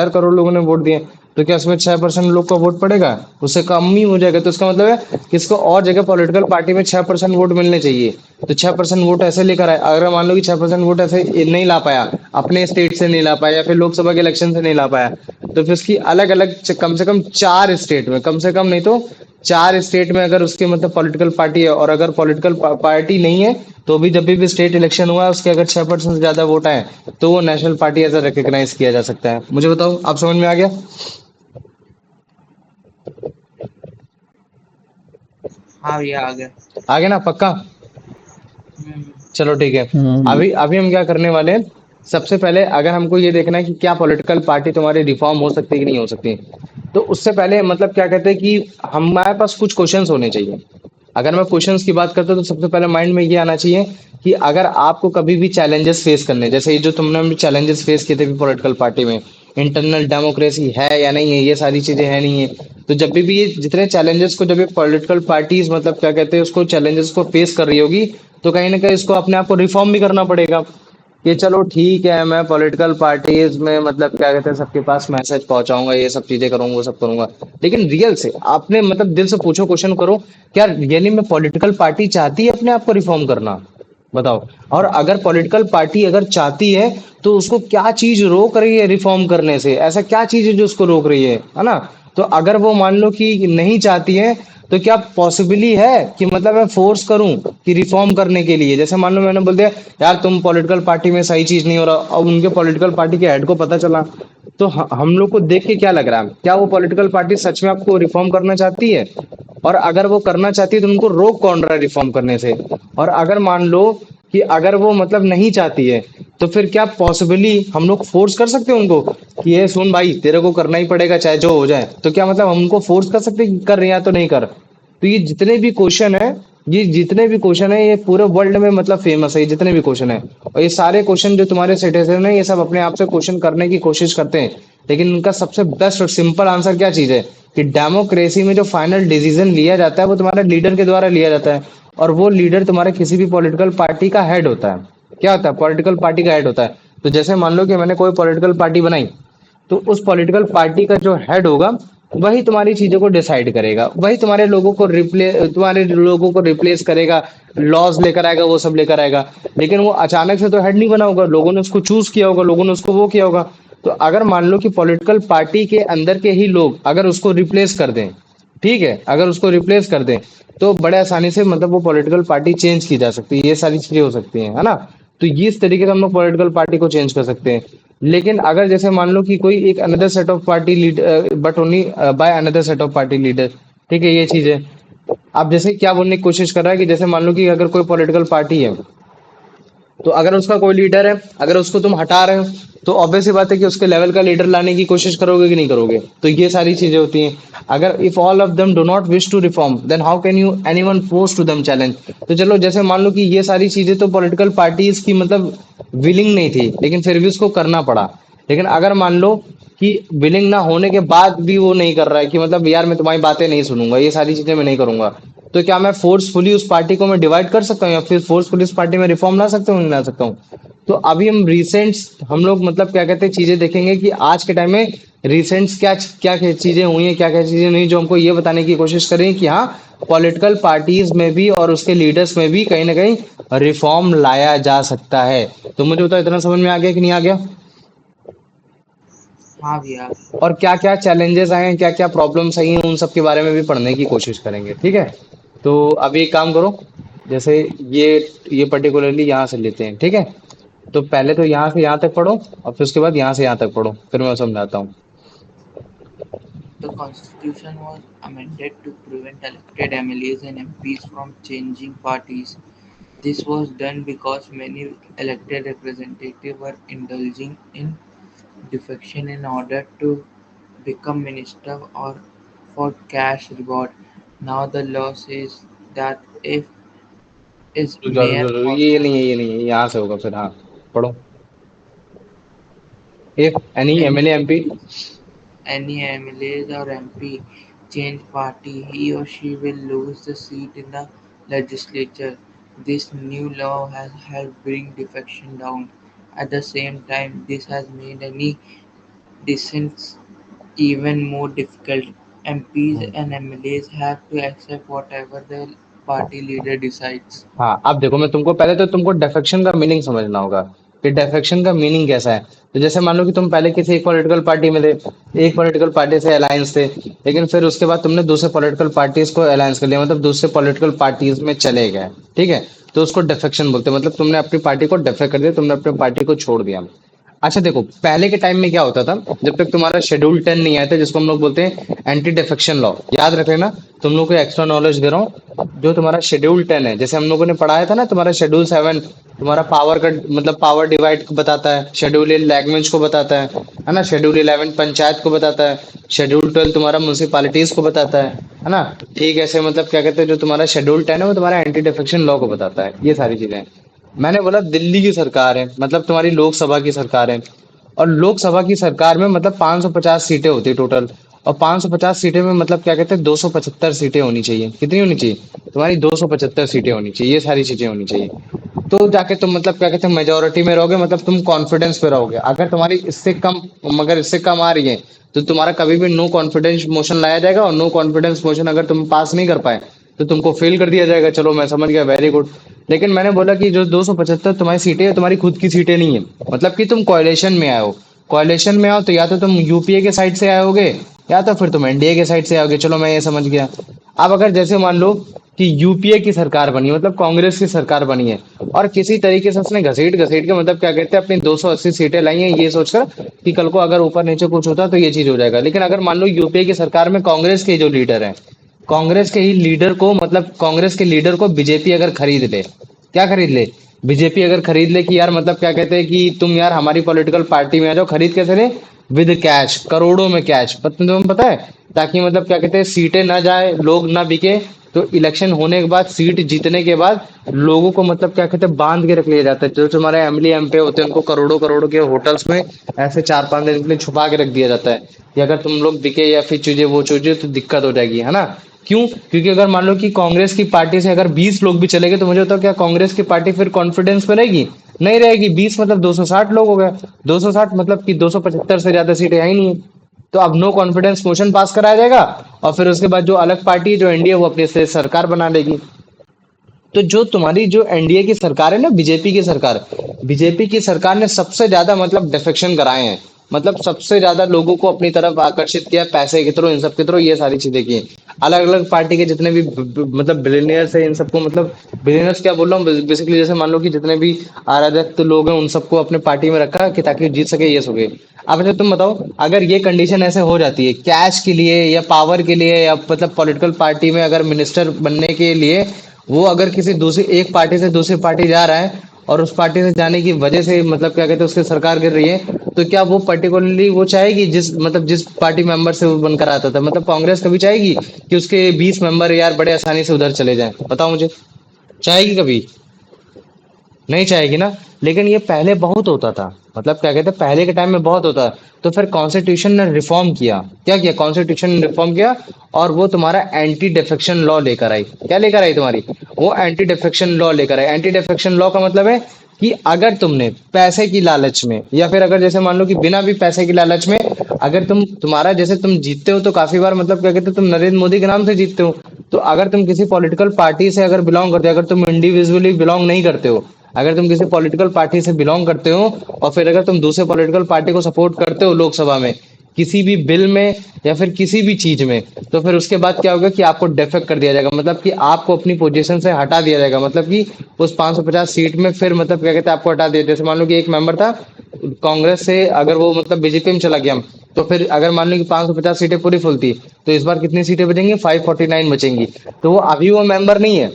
करोड़ लोगों ने वोट दिए, तो क्या उसमें 6% लोग का वोट पड़ेगा? उससे कम ही हो जाएगा। तो इसका मतलब है कि इसको और जगह पॉलिटिकल पार्टी में 6% वोट मिलने चाहिए। तो 6% वोट ऐसे लेकर आए, अगर मान लो कि 6% वोट ऐसे नहीं ला पाया, अपने स्टेट से नहीं ला पाया, या फिर लोकसभा के इलेक्शन से नहीं ला पाया, तो फिर उसकी अलग अलग कम से कम 4 स्टेट में, कम से कम नहीं तो 4 स्टेट में अगर उसके मतलब पॉलिटिकल पार्टी है, और अगर पॉलिटिकल पार्टी नहीं है, तो भी जब भी स्टेट इलेक्शन हुआ है, उसके अगर 6% से ज्यादा वोट आए, तो वो नेशनल पार्टी ऐसा रिकॉग्नाइज किया जा सकता है। मुझे बताओ, आप समझ में आ गया? हाँ भैया आ गया। आ गया ना, पक्का? हम्म। चलो ठीक है। हाँ। अभी अभी हम क्या करने वाले हैं, सबसे पहले अगर हमको ये देखना है कि क्या पॉलिटिकल पार्टी तुम्हारी रिफॉर्म हो सकती है कि नहीं हो सकती, तो उससे पहले मतलब क्या कहते हैं कि हमारे पास कुछ क्वेश्चंस होने चाहिए। अगर मैं क्वेश्चंस की बात करता हूँ, तो सबसे पहले माइंड में ये आना चाहिए कि अगर आपको कभी भी चैलेंजेस फेस करने, जैसे ये जो तुमने चैलेंजेस फेस किए थे पॉलिटिकल पार्टी में, इंटरनल डेमोक्रेसी है या नहीं है, ये सारी चीजें है नहीं है, तो जब भी ये जितने चैलेंजेस को, जब ये पॉलिटिकल पार्टीज मतलब क्या कहते हैं उसको, चैलेंजेस को फेस कर रही होगी, तो कहीं ना कहीं इसको अपने आप को रिफॉर्म भी करना पड़ेगा। कि चलो ठीक है, मैं पॉलिटिकल पार्टीज में मतलब क्या कहते हैं सबके पास मैसेज पहुंचाऊंगा, ये सब चीजें करूंगा, वो सब करूंगा, लेकिन रियल से आपने मतलब दिल से पूछो, क्वेश्चन करो, क्या रियली में पॉलिटिकल पार्टी चाहती है अपने आप को रिफॉर्म करना? बताओ। और अगर पॉलिटिकल पार्टी अगर चाहती है, तो उसको क्या चीज रोक रही है रिफॉर्म करने से? ऐसा क्या चीज है जो उसको रोक रही है ना? तो अगर वो मान लो कि नहीं चाहती है, तो क्या पॉसिबली है कि मतलब मैं फोर्स करूं कि रिफॉर्म करने के लिए? जैसे मान लो मैंने बोल दिया यार तुम पॉलिटिकल पार्टी में सही चीज नहीं हो रहा, और उनके पॉलिटिकल पार्टी के हेड को पता चला, तो हम लोग को देख के क्या लग रहा है, क्या वो पॉलिटिकल पार्टी सच में आपको रिफॉर्म करना चाहती है? और अगर वो करना चाहती है, तो उनको रोक कौन रहा है रिफॉर्म करने से? और अगर मान लो कि अगर वो मतलब नहीं चाहती है, तो फिर क्या पॉसिबली हम लोग फोर्स कर सकते हैं उनको कि ये सुन भाई, तेरे को करना ही पड़ेगा चाहे जो हो जाए? तो क्या मतलब हम उनको फोर्स कर सकते हैं कि कर रहे हैं या तो नहीं कर? तो ये जितने भी क्वेश्चन है, ये पूरे वर्ल्ड में मतलब फेमस है, ये जितने भी क्वेश्चन है, और ये सारे क्वेश्चन जो तुम्हारे सिटीजन है, ये सब अपने आप से क्वेश्चन करने की कोशिश करते हैं। लेकिन उनका सबसे बेस्ट और सिंपल आंसर क्या चीज है, कि डेमोक्रेसी में जो फाइनल डिसीजन लिया जाता है, वो तुम्हारे लीडर के द्वारा लिया जाता है, और वो लीडर तुम्हारे किसी भी पॉलिटिकल पार्टी का हेड होता है। क्या होता है? पॉलिटिकल पार्टी का हेड होता है। तो जैसे मान लो कि मैंने कोई पॉलिटिकल पार्टी बनाई, तो उस पॉलिटिकल पार्टी का जो हेड होगा, वही तुम्हारी चीजों को डिसाइड करेगा, वही तुम्हारे लोगों को रिप्लेस करेगा, लॉज लेकर आएगा, वो सब लेकर आएगा। लेकिन वो अचानक से तो हेड नहीं बना होगा, लोगों ने उसको चूज किया होगा, लोगों ने उसको वो किया होगा। तो अगर मान लो कि पॉलिटिकल पार्टी के अंदर के ही लोग अगर उसको रिप्लेस कर दें, ठीक है, अगर उसको रिप्लेस कर दें, तो बड़े आसानी से मतलब वो पॉलिटिकल पार्टी चेंज की जा सकती है, ये सारी चीजें हो सकती हैं, है ना। तो ये इस तरीके से हम लोग पॉलिटिकल पार्टी को चेंज कर सकते हैं। लेकिन अगर जैसे मान लो कि कोई एक another set of party leader, but only by another set of party leader, ठीक है, ये चीज है। आप जैसे क्या बोलने की कोशिश कर रहा है कि जैसे मान लो कि अगर कोई पॉलिटिकल पार्टी है, तो अगर उसका कोई लीडर है, अगर उसको तुम हटा रहे हो, तो ऑब्वियस सी बात है कि उसके लेवल का लीडर लाने की कोशिश करोगे कि नहीं करोगे? तो ये सारी चीजें होती हैं। अगर if all of them do not wish to reform, then how can you anyone force to them challenge? तो चलो जैसे मान लो कि ये सारी चीजें तो पॉलिटिकल पार्टीज की मतलब विलिंग नहीं थी, लेकिन फिर भी उसको करना पड़ा। लेकिन अगर मान लो कि विलिंग ना होने के बाद भी वो नहीं कर रहा है, कि मतलब यार मैं तुम्हारी बातें नहीं सुनूंगा, ये सारी चीजें मैं नहीं करूंगा, तो क्या मैं फोर्सफुली उस पार्टी को मैं डिवाइड कर सकता हूँ, या फिर फोर्सफुली उस पार्टी में रिफॉर्म ला सकता हूँ, नहीं ला सकता हूँ? तो अभी हम लोग मतलब क्या कहते हैं चीजें देखेंगे कि आज के टाइम में रिसेंट क्या क्या क्या चीजें हुई हैं, क्या क्या चीजें नहीं, जो हमको ये बताने की कोशिश करें कि हाँ, पॉलिटिकल पार्टीज में भी और उसके लीडर्स में भी कहीं ना कहीं रिफॉर्म लाया जा सकता है। तो मुझे बताओ, इतना समझ में आ गया कि नहीं आ गया? हाँ भैया, आ गया। और क्या क्या चैलेंजेस आए हैं, क्या क्या प्रॉब्लम्स आई हैं, उन सब के बारे में भी पढ़ने की कोशिश करेंगे, ठीक है? तो अभी एक काम करो, जैसे ये ये पर्टिकुलरली यहाँ से लेते हैं, ठीक है? तो पहले तो यहाँ से यहाँ तक पढ़ो, और फिर उसके बाद यहाँ से यहाँ तक पढ़ो, फिर मैं समझाता हूँ। The constitution was amended to prevent elected MLAs and MPs from changing parties. This was done because many elected representatives were indulging in defection in order to become minister or for cash reward. Now the law says that if is रुक जाओ रुक mayor जाओ, रुक जाओ, or ये नहीं है, ये नहीं है, यहाँ से होगा फिर, हाँ पढ़ो। If any any MLA MP. any MLAs or MP change party, he or she will lose the seat in the legislature. This new law has helped bring defection down. At the same time, this has made any dissents even more difficult. MPs and MLAs have to accept whatever the party leader decides. हाँ, अब देखो, मैं तुमको पहले तो तुमको defection का meaning समझना होगा कि डेफेक्शन का मीनिंग कैसा है। तो जैसे मान लो कि तुम पहले किसी एक पॉलिटिकल पार्टी में थे, एक पॉलिटिकल पार्टी से अलायंस थे, लेकिन फिर उसके बाद तुमने दूसरे पॉलिटिकल पार्टीज को अलायंस कर लिया, मतलब दूसरे पॉलिटिकल पार्टीज में चले गए, ठीक है? तो उसको डेफेक्शन बोलते हैं, मतलब तुमने अपनी पार्टी को डेफेक्ट कर दिया, तुमने अपनी पार्टी को छोड़ दिया। अच्छा देखो, पहले के टाइम में क्या होता था, जब तक तुम्हारा शेड्यूल 10 नहीं आया था, जिसको हम लोग बोलते हैं एंटी डिफेक्शन लॉ, याद रख लेना। तुम लोग को एक्स्ट्रा नॉलेज दे रहा हूँ, जो तुम्हारा शेड्यूल 10 है, जैसे हम लोगों ने पढ़ाया था ना, तुम्हारा शेड्यूल 7 तुम्हारा पावर का मतलब पावर डिवाइड को बताता है, शेड्यूल 8 लैंग्वेज को बताता है ना, शेड्यूल 11 पंचायत को बताता है, शेड्यूल 12 तुम्हारा म्यूनिसिपालिटीज को बताता है ना? ठीक ऐसे मतलब क्या कहते हैं, जो तुम्हारा शेड्यूल 10 है वो तुम्हारा एंटी डिफेक्शन लॉ को बताता है, ये सारी चीजें। मैंने बोला दिल्ली की सरकार है, मतलब तुम्हारी लोकसभा की सरकार है, और लोकसभा की सरकार में मतलब 550 सीटें होती है टोटल, और 550 सीटें में मतलब क्या कहते हैं 275 सीटें होनी चाहिए। कितनी होनी चाहिए? तुम्हारी 275 सीटें होनी चाहिए, ये सारी चीजें होनी चाहिए। तो जाके तुम मतलब क्या कहते हैं मेजोरिटी में रहोगे, मतलब तुम कॉन्फिडेंस पे रहोगे। अगर तुम्हारी इससे कम, मगर इससे कम आ रही है, तो तुम्हारा कभी भी नो कॉन्फिडेंस मोशन लाया जाएगा, और नो कॉन्फिडेंस मोशन अगर तुम पास नहीं कर पाए तो तुमको फेल कर दिया जाएगा। चलो मैं समझ गया, वेरी गुड। लेकिन मैंने बोला कि जो 275 तुम्हारी सीटें हैं, तुम्हारी खुद की सीटें नहीं है, मतलब कि तुम कोalition में आए हो। कोalition में आओ तो या तो तुम यूपीए के साइड से आए होगे, या तो फिर तुम एनडीए के साइड से आओगे। चलो मैं ये समझ गया। अब अगर जैसे मान लो कि यूपीए की सरकार बनी, मतलब कांग्रेस की सरकार बनी है, और किसी तरीके से उसने घसीट घसीट के मतलब क्या कहते हैं अपनी 280 सीटें लाई हैं, ये सोचकर कि कल को अगर ऊपर नीचे कुछ होता तो ये चीज हो जाएगा। लेकिन अगर मान लो यूपीए की सरकार में कांग्रेस के जो लीडर हैं, कांग्रेस के ही लीडर को मतलब कांग्रेस के लीडर को बीजेपी अगर खरीद ले, क्या खरीद ले? बीजेपी अगर खरीद ले कि यार मतलब क्या कहते हैं कि तुम यार हमारी पॉलिटिकल पार्टी में आ जाओ, खरीद कैसे ले? विद कैश, करोड़ों में कैश, तुम्हें पता है, ताकि मतलब क्या कहते हैं सीटें ना जाए, लोग ना बिके। तो इलेक्शन होने के बाद, सीट जीतने के बाद लोगों को मतलब क्या कहते हैं बांध के रख लिया जाता है। जो तुम्हारे एमएलए एमपी होते हैं उनको करोड़ों करोड़ों के होटल्स में ऐसे 4-5 दिन के लिए छुपा के रख दिया जाता है कि अगर तुम लोग बिके या फिर चीजें वो चीजें तो दिक्कत हो जाएगी, है ना? क्यों? क्योंकि अगर मान लो कि कांग्रेस की पार्टी से अगर 20 लोग भी चले गए, तो मुझे बताओ क्या कांग्रेस की पार्टी फिर कॉन्फिडेंस में रहेगी? नहीं रहेगी। 20 मतलब 260 लोग हो गए, 260 मतलब कि 275 से ज्यादा सीटें आई नहीं है। तो अब नो कॉन्फिडेंस मोशन पास कराया जाएगा, और फिर उसके बाद जो अलग पार्टी जो एनडीए वो अपने से सरकार बना लेगी। तो जो तुम्हारी जो एनडीए की सरकार है ना, बीजेपी की सरकार, बीजेपी की सरकार ने सबसे ज्यादा मतलब डिफेक्शन कराए हैं, मतलब सबसे ज्यादा लोगों को अपनी तरफ आकर्षित किया, पैसे के थ्रू, इन सब के थ्रू, ये सारी चीजें की। अलग अलग पार्टी के जितने भी मतलब बिलियनियर्स है, इन सबको मतलब बिलियनियर्स क्या बोल रहा हूँ, बेसिकली जैसे मान लो कि जितने भी अराजक लोग हैं उन सबको अपने पार्टी में रखा कि ताकि जीत सके, ये सके। अब अच्छा तुम बताओ, अगर ये कंडीशन ऐसे हो जाती है कैश के लिए या पावर के लिए या मतलब पॉलिटिकल पार्टी में अगर मिनिस्टर बनने के लिए, वो अगर किसी दूसरी एक पार्टी से दूसरी पार्टी जा रहा है, और उस पार्टी से जाने की वजह से मतलब क्या कहते हैं उसकी सरकार गिर रही है, तो क्या वो पर्टिकुलरली वो चाहेगी जिस मतलब जिस पार्टी मेंबर से वो बनकर आता था, मतलब कांग्रेस कभी चाहेगी कि उसके 20 मेंबर यार बड़े आसानी से उधर चले जाएं? बताओ मुझे, चाहेगी कभी? नहीं चाहेगी ना। लेकिन ये पहले बहुत होता था, मतलब क्या कहते हैं पहले के टाइम में बहुत होता। तो फिर कॉन्स्टिट्यूशन ने रिफॉर्म किया, क्या किया? कॉन्स्टिट्यूशन ने रिफॉर्म किया, और वो तुम्हारा एंटी डिफेक्शन लॉ लेकर आई। क्या लेकर आई तुम्हारी? वो एंटी डिफेक्शन लॉ लेकर आई। एंटी डिफेक्शन लॉ का मतलब है कि अगर तुमने पैसे की लालच में, या फिर अगर जैसे मान लो कि बिना भी पैसे की लालच में अगर तुम्हारा जैसे तुम जीतते हो तो काफी बार मतलब क्या कहते हैं तुम नरेंद्र मोदी के नाम से जीतते हो। तो अगर तुम किसी पॉलिटिकल पार्टी से अगर बिलोंग करते हो, अगर तुम इंडिविजुअली बिलोंग नहीं करते हो, अगर तुम किसी पॉलिटिकल पार्टी से बिलोंग करते हो और फिर अगर तुम दूसरे पॉलिटिकल पार्टी को सपोर्ट करते हो लोकसभा में किसी भी बिल में या फिर किसी भी चीज में, तो फिर उसके बाद क्या होगा कि आपको डेफेक्ट कर दिया जाएगा, मतलब कि आपको अपनी पोजीशन से हटा दिया जाएगा, मतलब कि उस 550 सीट में फिर मतलब क्या कहते हैं आपको हटा दिया। जैसे मान लो कि एक मेंबर था कांग्रेस से, अगर वो मतलब बीजेपी में चला गया, तो फिर अगर मान लो कि 550 सीटें पूरी फुल थी, तो इस बार कितनी सीटें बचेंगी? 549 बचेंगी। तो वो अभी वो मेंबर नहीं है,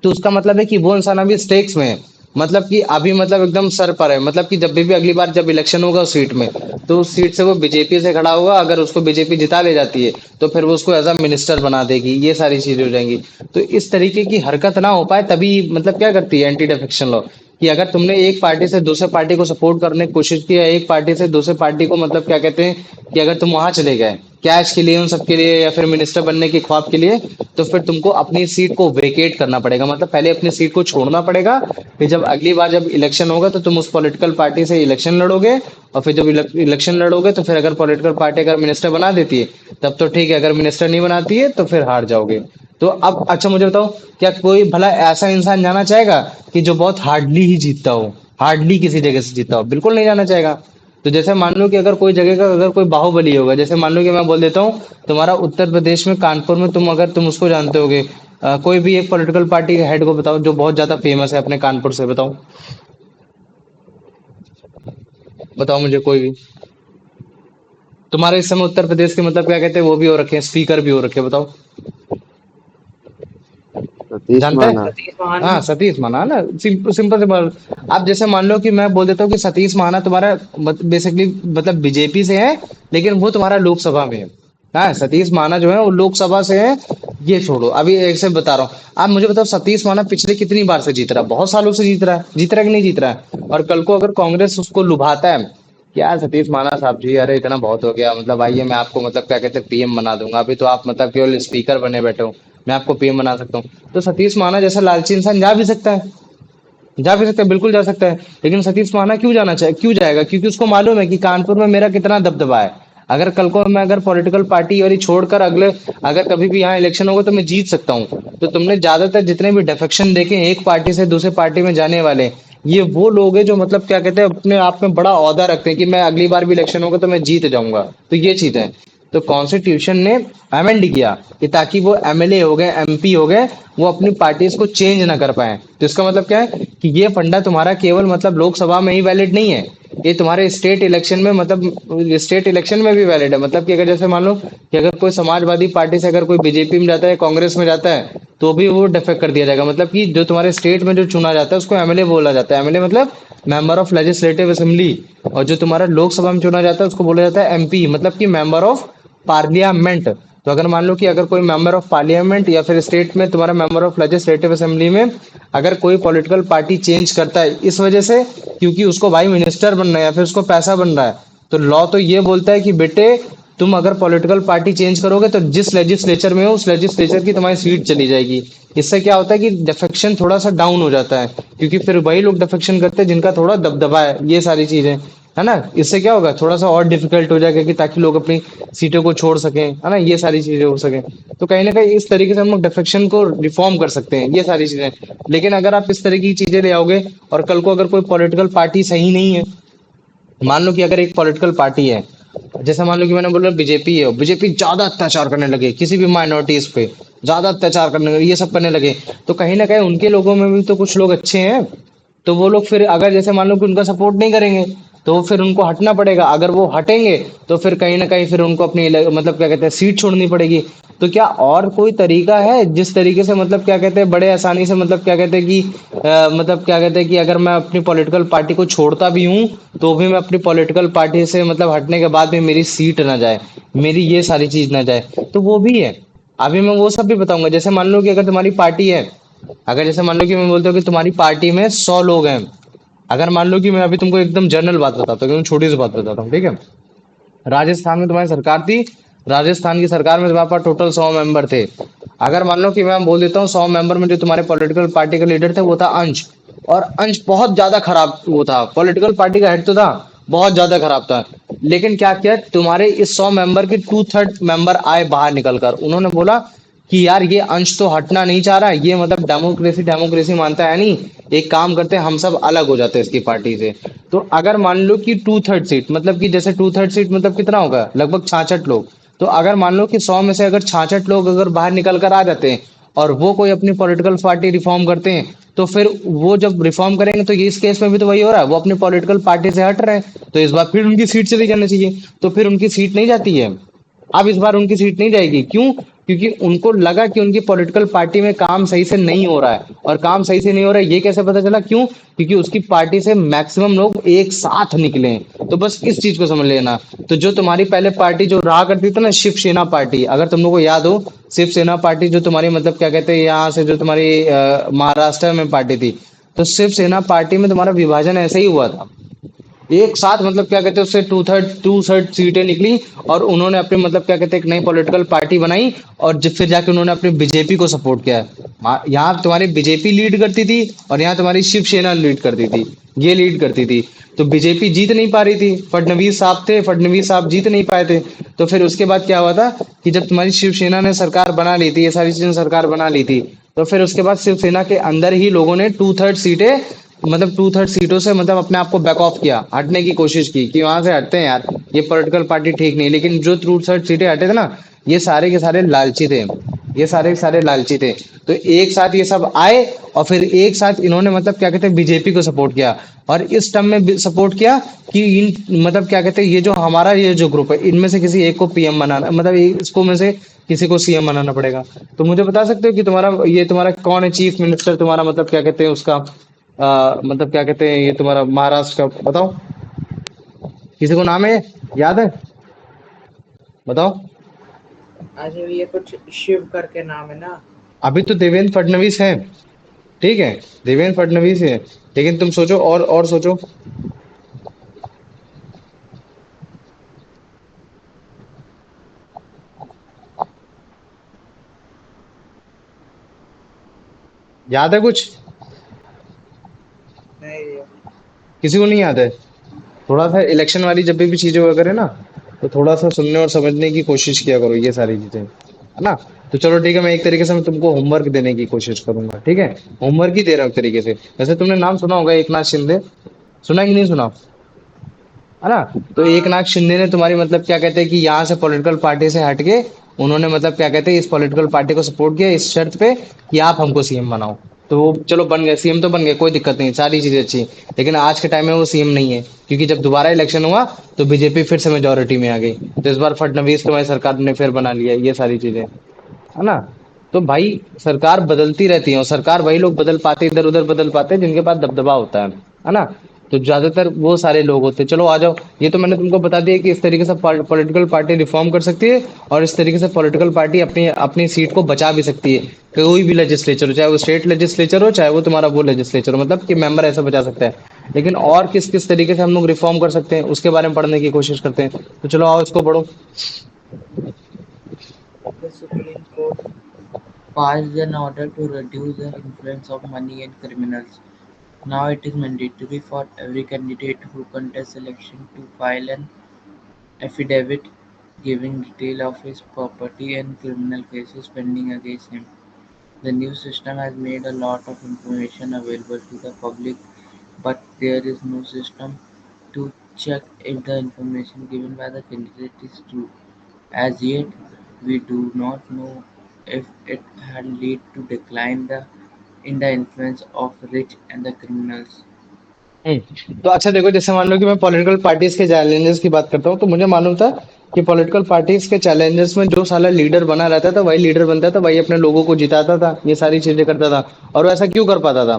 तो उसका मतलब है कि वो इंसान अभी स्टेक्स में है, मतलब कि अभी मतलब एकदम सर पर है, मतलब कि जब भी अगली बार जब इलेक्शन होगा उस सीट में, तो उस सीट से वो बीजेपी से खड़ा होगा, अगर उसको बीजेपी जिता ले जाती है तो फिर वो उसको एज अ मिनिस्टर बना देगी, ये सारी चीजें हो जाएंगी। तो इस तरीके की हरकत ना हो पाए तभी मतलब क्या करती है एंटी डिफेक्शन लॉ, कि अगर तुमने एक पार्टी से दूसरे पार्टी को सपोर्ट करने की कोशिश की है, एक पार्टी से दूसरे पार्टी को मतलब क्या कहते हैं कि अगर तुम वहां चले गए कैश के लिए उन सबके लिए या फिर मिनिस्टर बनने के ख्वाब के लिए, तो फिर तुमको अपनी सीट को वेकेट करना पड़ेगा, मतलब पहले अपनी सीट को छोड़ना पड़ेगा। फिर जब अगली बार जब इलेक्शन होगा तो तुम उस पॉलिटिकल पार्टी से इलेक्शन लड़ोगे, और फिर जब इलेक्शन लड़ोगे तो फिर अगर पॉलिटिकल पार्टी अगर मिनिस्टर बना देती है तब तो ठीक है, अगर मिनिस्टर नहीं बनाती है तो फिर हार जाओगे। तो अब अच्छा मुझे बताओ, क्या कोई भला ऐसा इंसान जाना चाहेगा कि जो बहुत हार्डली ही जीतता हो, हार्डली किसी जगह से जीतता हो? बिल्कुल नहीं जाना चाहेगा। तो जैसे मान लो कि अगर कोई जगह का अगर कोई बाहुबली होगा, जैसे मान लो कि मैं बोल देता हूँ तुम्हारा उत्तर प्रदेश में कानपुर में, तुम अगर तुम उसको जानते होगे, कोई भी एक पॉलिटिकल पार्टी के हेड को बताओ जो बहुत ज्यादा फेमस है अपने कानपुर से, बताओ, बताओ मुझे कोई भी। तुम्हारे इस समय उत्तर प्रदेश के मतलब क्या कहते हैं वो भी हो रखे हैं, स्पीकर भी हो रखे हैं, बताओ, सतीश जानता है? महाना। सतीश महाना। हाँ सतीश महाना ना, सिंपल से बात। आप जैसे मान लो कि मैं बोल देता हूँ कि सतीश महाना तुम्हारा बेसिकली मतलब बीजेपी से है, लेकिन वो तुम्हारा लोकसभा में है। हाँ सतीश महाना जो है वो लोकसभा से है। ये छोड़ो, अभी एक से बता रहा हूँ, आप मुझे बताओ सतीश महाना पिछले कितनी बार से जीत रहा है? बहुत सालों से जीत रहा है कि नहीं जीत रहा है? और कल को अगर कांग्रेस उसको लुभाता है क्या, सतीश महाना साहब जी अरे इतना बहुत हो गया, मतलब आइए मैं आपको मतलब क्या कहते हैं पीएम बना दूंगा, अभी तो आप मतलब केवल स्पीकर बने बैठे हो, मैं आपको पीएम बना सकता हूँ। तो सतीश महाना जैसा लालची इंसान जा भी सकता है, जा भी सकता है, बिल्कुल जा सकता है। लेकिन सतीश महाना क्यों जाना चाहे, क्यों जाएगा? क्योंकि उसको मालूम है कि कानपुर में मेरा कितना दबदबा है। अगर कल को मैं अगर पॉलिटिकल पार्टी और ये छोड़कर अगले अगर कभी भी यहाँ इलेक्शन होगा तो मैं जीत सकता हूँ। तो तुमने ज्यादातर जितने भी डिफेक्शन देखे एक पार्टी से दूसरे पार्टी में जाने वाले, ये वो लोग हैं जो मतलब क्या कहते हैं अपने आप में बड़ा औहदा रखते हैं कि मैं अगली बार भी इलेक्शन होगा तो मैं जीत जाऊंगा। तो ये चीज है। तो कॉन्स्टिट्यूशन ने अमेंड किया कि ताकि वो एमएलए हो गए, एमपी हो गए, वो अपनी पार्टीज को चेंज ना कर पाए। तो इसका मतलब क्या है कि ये फंडा तुम्हारा केवल मतलब लोकसभा में ही वैलिड नहीं है, ये तुम्हारे स्टेट इलेक्शन में मतलब स्टेट इलेक्शन में भी वैलिड है। मतलब कि अगर जैसे मान लो कि अगर कोई समाजवादी पार्टी से अगर कोई बीजेपी में जाता है, कांग्रेस में जाता है, तो भी वो डिफेक्ट कर दिया जाएगा। मतलब कि जो तुम्हारे स्टेट में जो चुना जाता है उसको एमएलए बोला जाता है, एमएलए मतलब मेंबर ऑफ लेजिस्लेटिव असेंबली। और जो तुम्हारा लोकसभा में चुना जाता है उसको बोला जाता है एमपी, मतलब कि मेंबर ऑफ पार्लियामेंट। तो अगर मान लो कि अगर कोई मेंबर ऑफ पार्लियामेंट या फिर स्टेट में तुम्हारा मेंबर ऑफ लेजिस्लेटिव असेंबली में अगर कोई पॉलिटिकल पार्टी चेंज करता है इस वजह से क्योंकि उसको भाई मिनिस्टर बनना है या फिर उसको पैसा बन रहा है, तो लॉ तो ये बोलता है कि बेटे तुम अगर पॉलिटिकल पार्टी चेंज करोगे तो जिस लेजिस्लेचर में हो उस लेजिस्लेचर की तुम्हारी सीट चली जाएगी। इससे क्या होता है कि डिफेक्शन थोड़ा सा डाउन हो जाता है, क्योंकि फिर वही लोग डिफेक्शन करते हैं जिनका थोड़ा दबदबा है, ये सारी चीजें है ना। इससे क्या होगा, थोड़ा सा और डिफिकल्ट हो जाएगा कि ताकि लोग अपनी सीटों को छोड़ सकें, है ना, ये सारी चीजें हो सके। तो कहीं ना कहीं इस तरीके से हम लोग डिफेक्शन को रिफॉर्म कर सकते हैं, ये सारी चीजें। लेकिन अगर आप इस तरह की चीजें ले आओगे और कल को अगर कोई पॉलिटिकल पार्टी सही नहीं है, मान लो कि अगर एक पॉलिटिकल पार्टी है, जैसे मान लो कि मैंने बोला बीजेपी है, बीजेपी ज्यादा अत्याचार करने लगे किसी भी माइनॉरिटीज पे, ज्यादा अत्याचार करने लगे, ये सब करने लगे, तो कहीं ना कहीं उनके लोगों में भी तो कुछ लोग अच्छे हैं। तो वो लोग फिर अगर जैसे मान लो कि उनका सपोर्ट नहीं करेंगे तो फिर उनको हटना पड़ेगा। अगर वो हटेंगे तो फिर कहीं ना कहीं फिर उनको अपनी मतलब क्या कहते हैं सीट छोड़नी पड़ेगी। तो क्या और कोई तरीका है जिस तरीके से मतलब क्या कहते हैं बड़े आसानी से मतलब क्या कहते हैं कि मतलब क्या कहते हैं कि अगर मैं अपनी पॉलिटिकल पार्टी को छोड़ता भी हूँ तो भी मैं अपनी पॉलिटिकल पार्टी से मतलब हटने के बाद भी मेरी सीट ना जाए, मेरी ये सारी चीज ना जाए, तो वो भी है। अभी मैं वो सब भी बताऊंगा। जैसे मान लो कि अगर तुम्हारी पार्टी है, अगर जैसे मान लो कि मैं बोलता हूँ कि तुम्हारी पार्टी में 100 लोग हैं, अगर मान लो कि मैं अभी तुमको एकदम जनरल बात बताता हूँ, छोटी सी बात बताता हूँ, ठीक है। राजस्थान में तुम्हारी सरकार थी, राजस्थान की सरकार में तुम्हारे पास टोटल 100 मेंबर थे। अगर मान लो कि मैं बोल देता हूँ 100 मेंबर में जो तुम्हारे पॉलिटिकल पार्टी का लीडर थे वो था अंश, और अंश बहुत ज्यादा खराब वो था, पॉलिटिकल पार्टी का हेड तो था, बहुत ज्यादा खराब था। लेकिन क्या किया, तुम्हारे इस 100 मेंबर के 2/3 मेंबर आए बाहर निकलकर, उन्होंने बोला कि यार ये अंश तो हटना नहीं चाह रहा, ये मतलब डेमोक्रेसी डेमोक्रेसी मानता है नहीं, एक काम करते हैं हम सब अलग हो जाते हैं इसकी पार्टी से। तो अगर मान लो कि 2/3 सीट, मतलब कि जैसे 2/3 सीट मतलब कितना होगा, लगभग 66 लोग। तो अगर मान लो कि 100 में से अगर 66 लोग अगर बाहर निकल कर आ जाते हैं और वो कोई अपनी पॉलिटिकल पार्टी रिफॉर्म करते हैं, तो फिर वो जब रिफॉर्म करेंगे तो ये इस केस में भी तो वही हो रहा है, वो अपनी पॉलिटिकल पार्टी से हट रहे हैं, तो इस बार फिर उनकी सीट चली जानी चाहिए, तो फिर उनकी सीट नहीं जाती है। अब इस बार उनकी सीट नहीं जाएगी, क्यों? क्योंकि उनको लगा कि उनकी पॉलिटिकल पार्टी में काम सही से नहीं हो रहा है, और काम सही से नहीं हो रहा है ये कैसे पता चला, क्यों? क्योंकि उसकी पार्टी से मैक्सिमम लोग एक साथ निकले हैं। तो बस इस चीज को समझ लेना। तो जो तुम्हारी पहले पार्टी जो रहा करती थी ना, शिवसेना पार्टी, अगर तुम लोग को याद हो, शिवसेना पार्टी जो तुम्हारी मतलब क्या कहते हैं, यहाँ से जो तुम्हारी महाराष्ट्र में पार्टी थी, तो शिवसेना पार्टी में तुम्हारा विभाजन ऐसे ही हुआ था, एक साथ मतलब क्या कहते हैं उससे टू थर्ड सीटें निकली, और उन्होंने अपने मतलब क्या कहते हैं एक नई पॉलिटिकल पार्टी बनाई, और जब फिर जाके उन्होंने अपने बीजेपी को सपोर्ट किया। यहाँ तुम्हारी बीजेपी लीड करती थी और यहाँ तुम्हारी शिवसेना लीड करती थी, ये लीड करती थी। तो बीजेपी जीत नहीं पा रही थी, फडणवीस साहब थे, फडणवीस साहब जीत नहीं पाए थे। तो फिर उसके बाद क्या हुआ था कि जब तुम्हारी शिवसेना ने सरकार बना ली थी, ये सारी चीजें सरकार बना ली थी, तो फिर उसके बाद शिवसेना के अंदर ही लोगों ने 2/3 सीटें, मतलब 2/3 सीटों से मतलब अपने आप को बैक ऑफ किया, हटने की कोशिश की कि वहां से हटते हैं यार, ये पॉलिटिकल पार्टी ठीक नहीं। लेकिन जो 2/3 सीटें हटे थे ना, ये सारे के सारे लालची थे, ये सारे के सारे लालची थे। तो एक साथ ये सब आए, और फिर एक साथ इन्होंने मतलब क्या कहते हैं बीजेपी को सपोर्ट किया, और इस टर्म में सपोर्ट किया कि इन मतलब क्या कहते हैं ये जो हमारा ये जो ग्रुप है, इनमें से किसी एक को पीएम बनाना, मतलब इसको में से किसी को सीएम बनाना पड़ेगा। तो मुझे बता सकते हो कि तुम्हारा कौन है चीफ मिनिस्टर, तुम्हारा मतलब क्या कहते हैं उसका, मतलब क्या कहते हैं ये तुम्हारा महाराष्ट्र का, बताओ, किसी को नाम है, याद है, बताओ। अरे ये कुछ शिव करके नाम है ना। अभी तो देवेंद्र फडणवीस है, ठीक है, देवेंद्र फडणवीस है, लेकिन तुम सोचो और सोचो। याद है कुछ? नहीं ये किसी को नहीं याद है? थोड़ा सा इलेक्शन वाली जब भी चीजें हुआ करे ना, तो थोड़ा सा सुनने और समझने की कोशिश किया करो, ये सारी चीजें, है ना? तो चलो ठीक है, मैं एक तरीके से मैं तुमको होमवर्क देने की कोशिश करूंगा, ठीक है, होमवर्क ही दे रहा हूँ एक तरीके से। वैसे तुमने नाम सुना होगा एक नाथ शिंदे, सुना कि नहीं सुना, है ना? तो एक हाँ। नाथ शिंदे ने तुम्हारी मतलब क्या कहते हैं कि यहाँ से पॉलिटिकल पार्टी से हटके, उन्होंने मतलब क्या कहते हैं इस पॉलिटिकल पार्टी को सपोर्ट किया इस शर्त पे कि आप हमको सीएम बनाओ। तो वो चलो बन गए सीएम, तो बन गए, कोई दिक्कत नहीं, सारी चीजें अच्छी। लेकिन आज के टाइम में वो सीएम नहीं है, क्योंकि जब दोबारा इलेक्शन हुआ तो बीजेपी फिर से मेजोरिटी में आ गई, तो इस बार फडणवीस तुम्हारी सरकार ने फिर बना लिया, ये सारी चीजें, है ना? तो भाई सरकार बदलती रहती है, और सरकार वही लोग बदल पाते, इधर उधर बदल पाते हैं जिनके पास दबदबा होता है ना? तो ज्यादातर वो सारे लोग होते हैं। चलो आ जाओ, ये तो मैंने तुमको बता दिया कि इस तरीके से पॉलिटिकल पार्टी रिफॉर्म कर सकती है, और इस तरीके से पॉलिटिकल पार्टी अपनी अपनी सीट को बचा भी सकती है। कोई भी लेजिस्लेचर हो, चाहे वो स्टेट लेजिस्लेचर हो, चाहे वो तुम्हारा वो लेजिस्लेचर हो, मतलब कि मेंबर ऐसा बचा सकता है। लेकिन और किस किस तरीके से हम लोग रिफॉर्म कर सकते हैं उसके बारे में पढ़ने की कोशिश करते हैं। तो चलो आओ इसको पढ़ो। The Supreme Court passed an order to reduce the influence of money and criminals. Now it is mandatory for every candidate who contests election to file an affidavit giving detail of his property and criminal cases pending against him. The new system has made a lot of information available to the public, but there is no system to check if the information given by the candidate is true. As yet, we do not know if it had led to decline in the influence of rich and the criminals. तो अच्छा देखो, जैसे मान लो कि मैं political parties के challenges की बात करता हूँ, तो मुझे मालूम था कि पॉलिटिकल पार्टीज के चैलेंजेस में जो साला लीडर बना रहता था वही लीडर बनता था, वही अपने लोगों को जिताता था, ये सारी चीजें करता था। और वो ऐसा क्यों कर पाता था?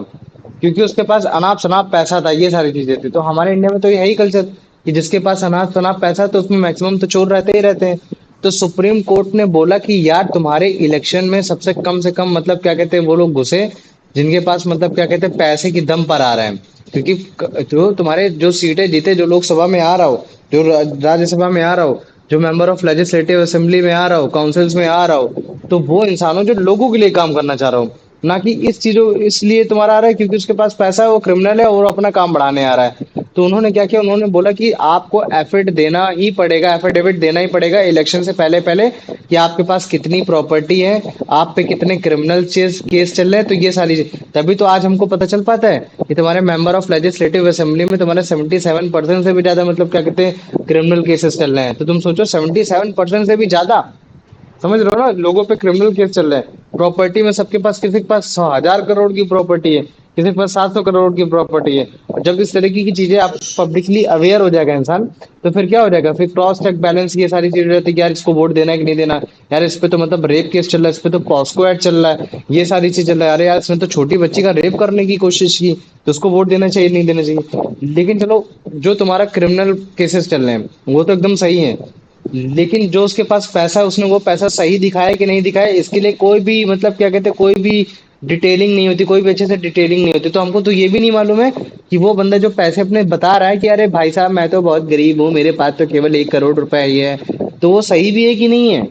क्योंकि उसके पास अनाप शनाप पैसा था, ये सारी चीजें थी। तो हमारे इंडिया में तो यही कल्चर कि जिसके पास अनाप शनाप पैसा है, तो उसमें मैक्सिमम तो चोर रहते ही रहते हैं। तो सुप्रीम कोर्ट ने बोला कि यार तुम्हारे इलेक्शन में सबसे कम से कम मतलब क्या कहते हैं वो लोग घुसे जिनके पास मतलब क्या कहते हैं पैसे की दम पर आ रहा है। क्योंकि जो तुम्हारे जो सीटें जीते, जो लोकसभा में आ रहा हो, जो राज्यसभा में आ रहा हो, जो मेंबर ऑफ लेजिस्लेटिव असेंबली में आ रहा हो, काउंसिल्स में आ रहा हो, तो वो इंसान हो जो लोगों के लिए काम करना चाह रहा हो, ना कि इस चीजों इसलिए तुम्हारा आ रहा है क्योंकि उसके पास पैसा है, वो क्रिमिनल है और वो अपना काम बढ़ाने आ रहा है। तो उन्होंने क्या किया, उन्होंने बोला कि आपको एफिड देना ही पड़ेगा, एफिडेविट देना ही पड़ेगा इलेक्शन से पहले पहले कि आपके पास कितनी प्रॉपर्टी है, आप पे कितने क्रिमिनल केस चल रहे हैं। तो ये सारी तभी तो आज हमको पता चल पाता है कि तुम्हारे मेंबर ऑफ लेजिस्लेटिव असेंबली में तुम्हारे 77% से भी ज्यादा मतलब क्या कहते हैं क्रिमिनल केसेस चल रहे हैं। तो तुम सोचो 77% से भी ज्यादा, समझ रहे हो ना, लोगों पे क्रिमिनल केस चल रहा है। प्रॉपर्टी में सबके पास, किसी के पास 100,000 करोड़ की प्रॉपर्टी है, किसी के पास 700 करोड़ की प्रॉपर्टी है। और जब इस तरीके की चीजें आप पब्लिकली अवेयर हो जाएगा इंसान, तो फिर क्या हो जाएगा, फिर क्रॉस चेक बैलेंस ये सारी चीजें रहती है कि यार इसको वोट देना है कि नहीं देना। यार इस पे तो मतलब रेप केस चल रहा है, इस पे तो पॉस्को एक्ट चल रहा है, ये सारी चीज चल रहा है। अरे यार इसने तो छोटी बच्ची का रेप करने की कोशिश की, तो उसको वोट देना चाहिए नहीं देना चाहिए। लेकिन चलो, जो तुम्हारा क्रिमिनल केसेस चल रहे हैं वो तो एकदम सही है, लेकिन जो उसके पास पैसा है उसने वो पैसा सही दिखाया कि नहीं दिखाया, इसके लिए कोई भी मतलब क्या कहते हैं, कोई भी डिटेलिंग नहीं होती, कोई भी अच्छे से डिटेलिंग नहीं होती। तो हमको तो ये भी नहीं मालूम है कि वो बंदा जो पैसे अपने बता रहा है कि अरे भाई साहब मैं तो बहुत गरीब हूँ, मेरे पास तो केवल 1 करोड़ रुपए ही है, तो वो सही भी है कि नहीं है।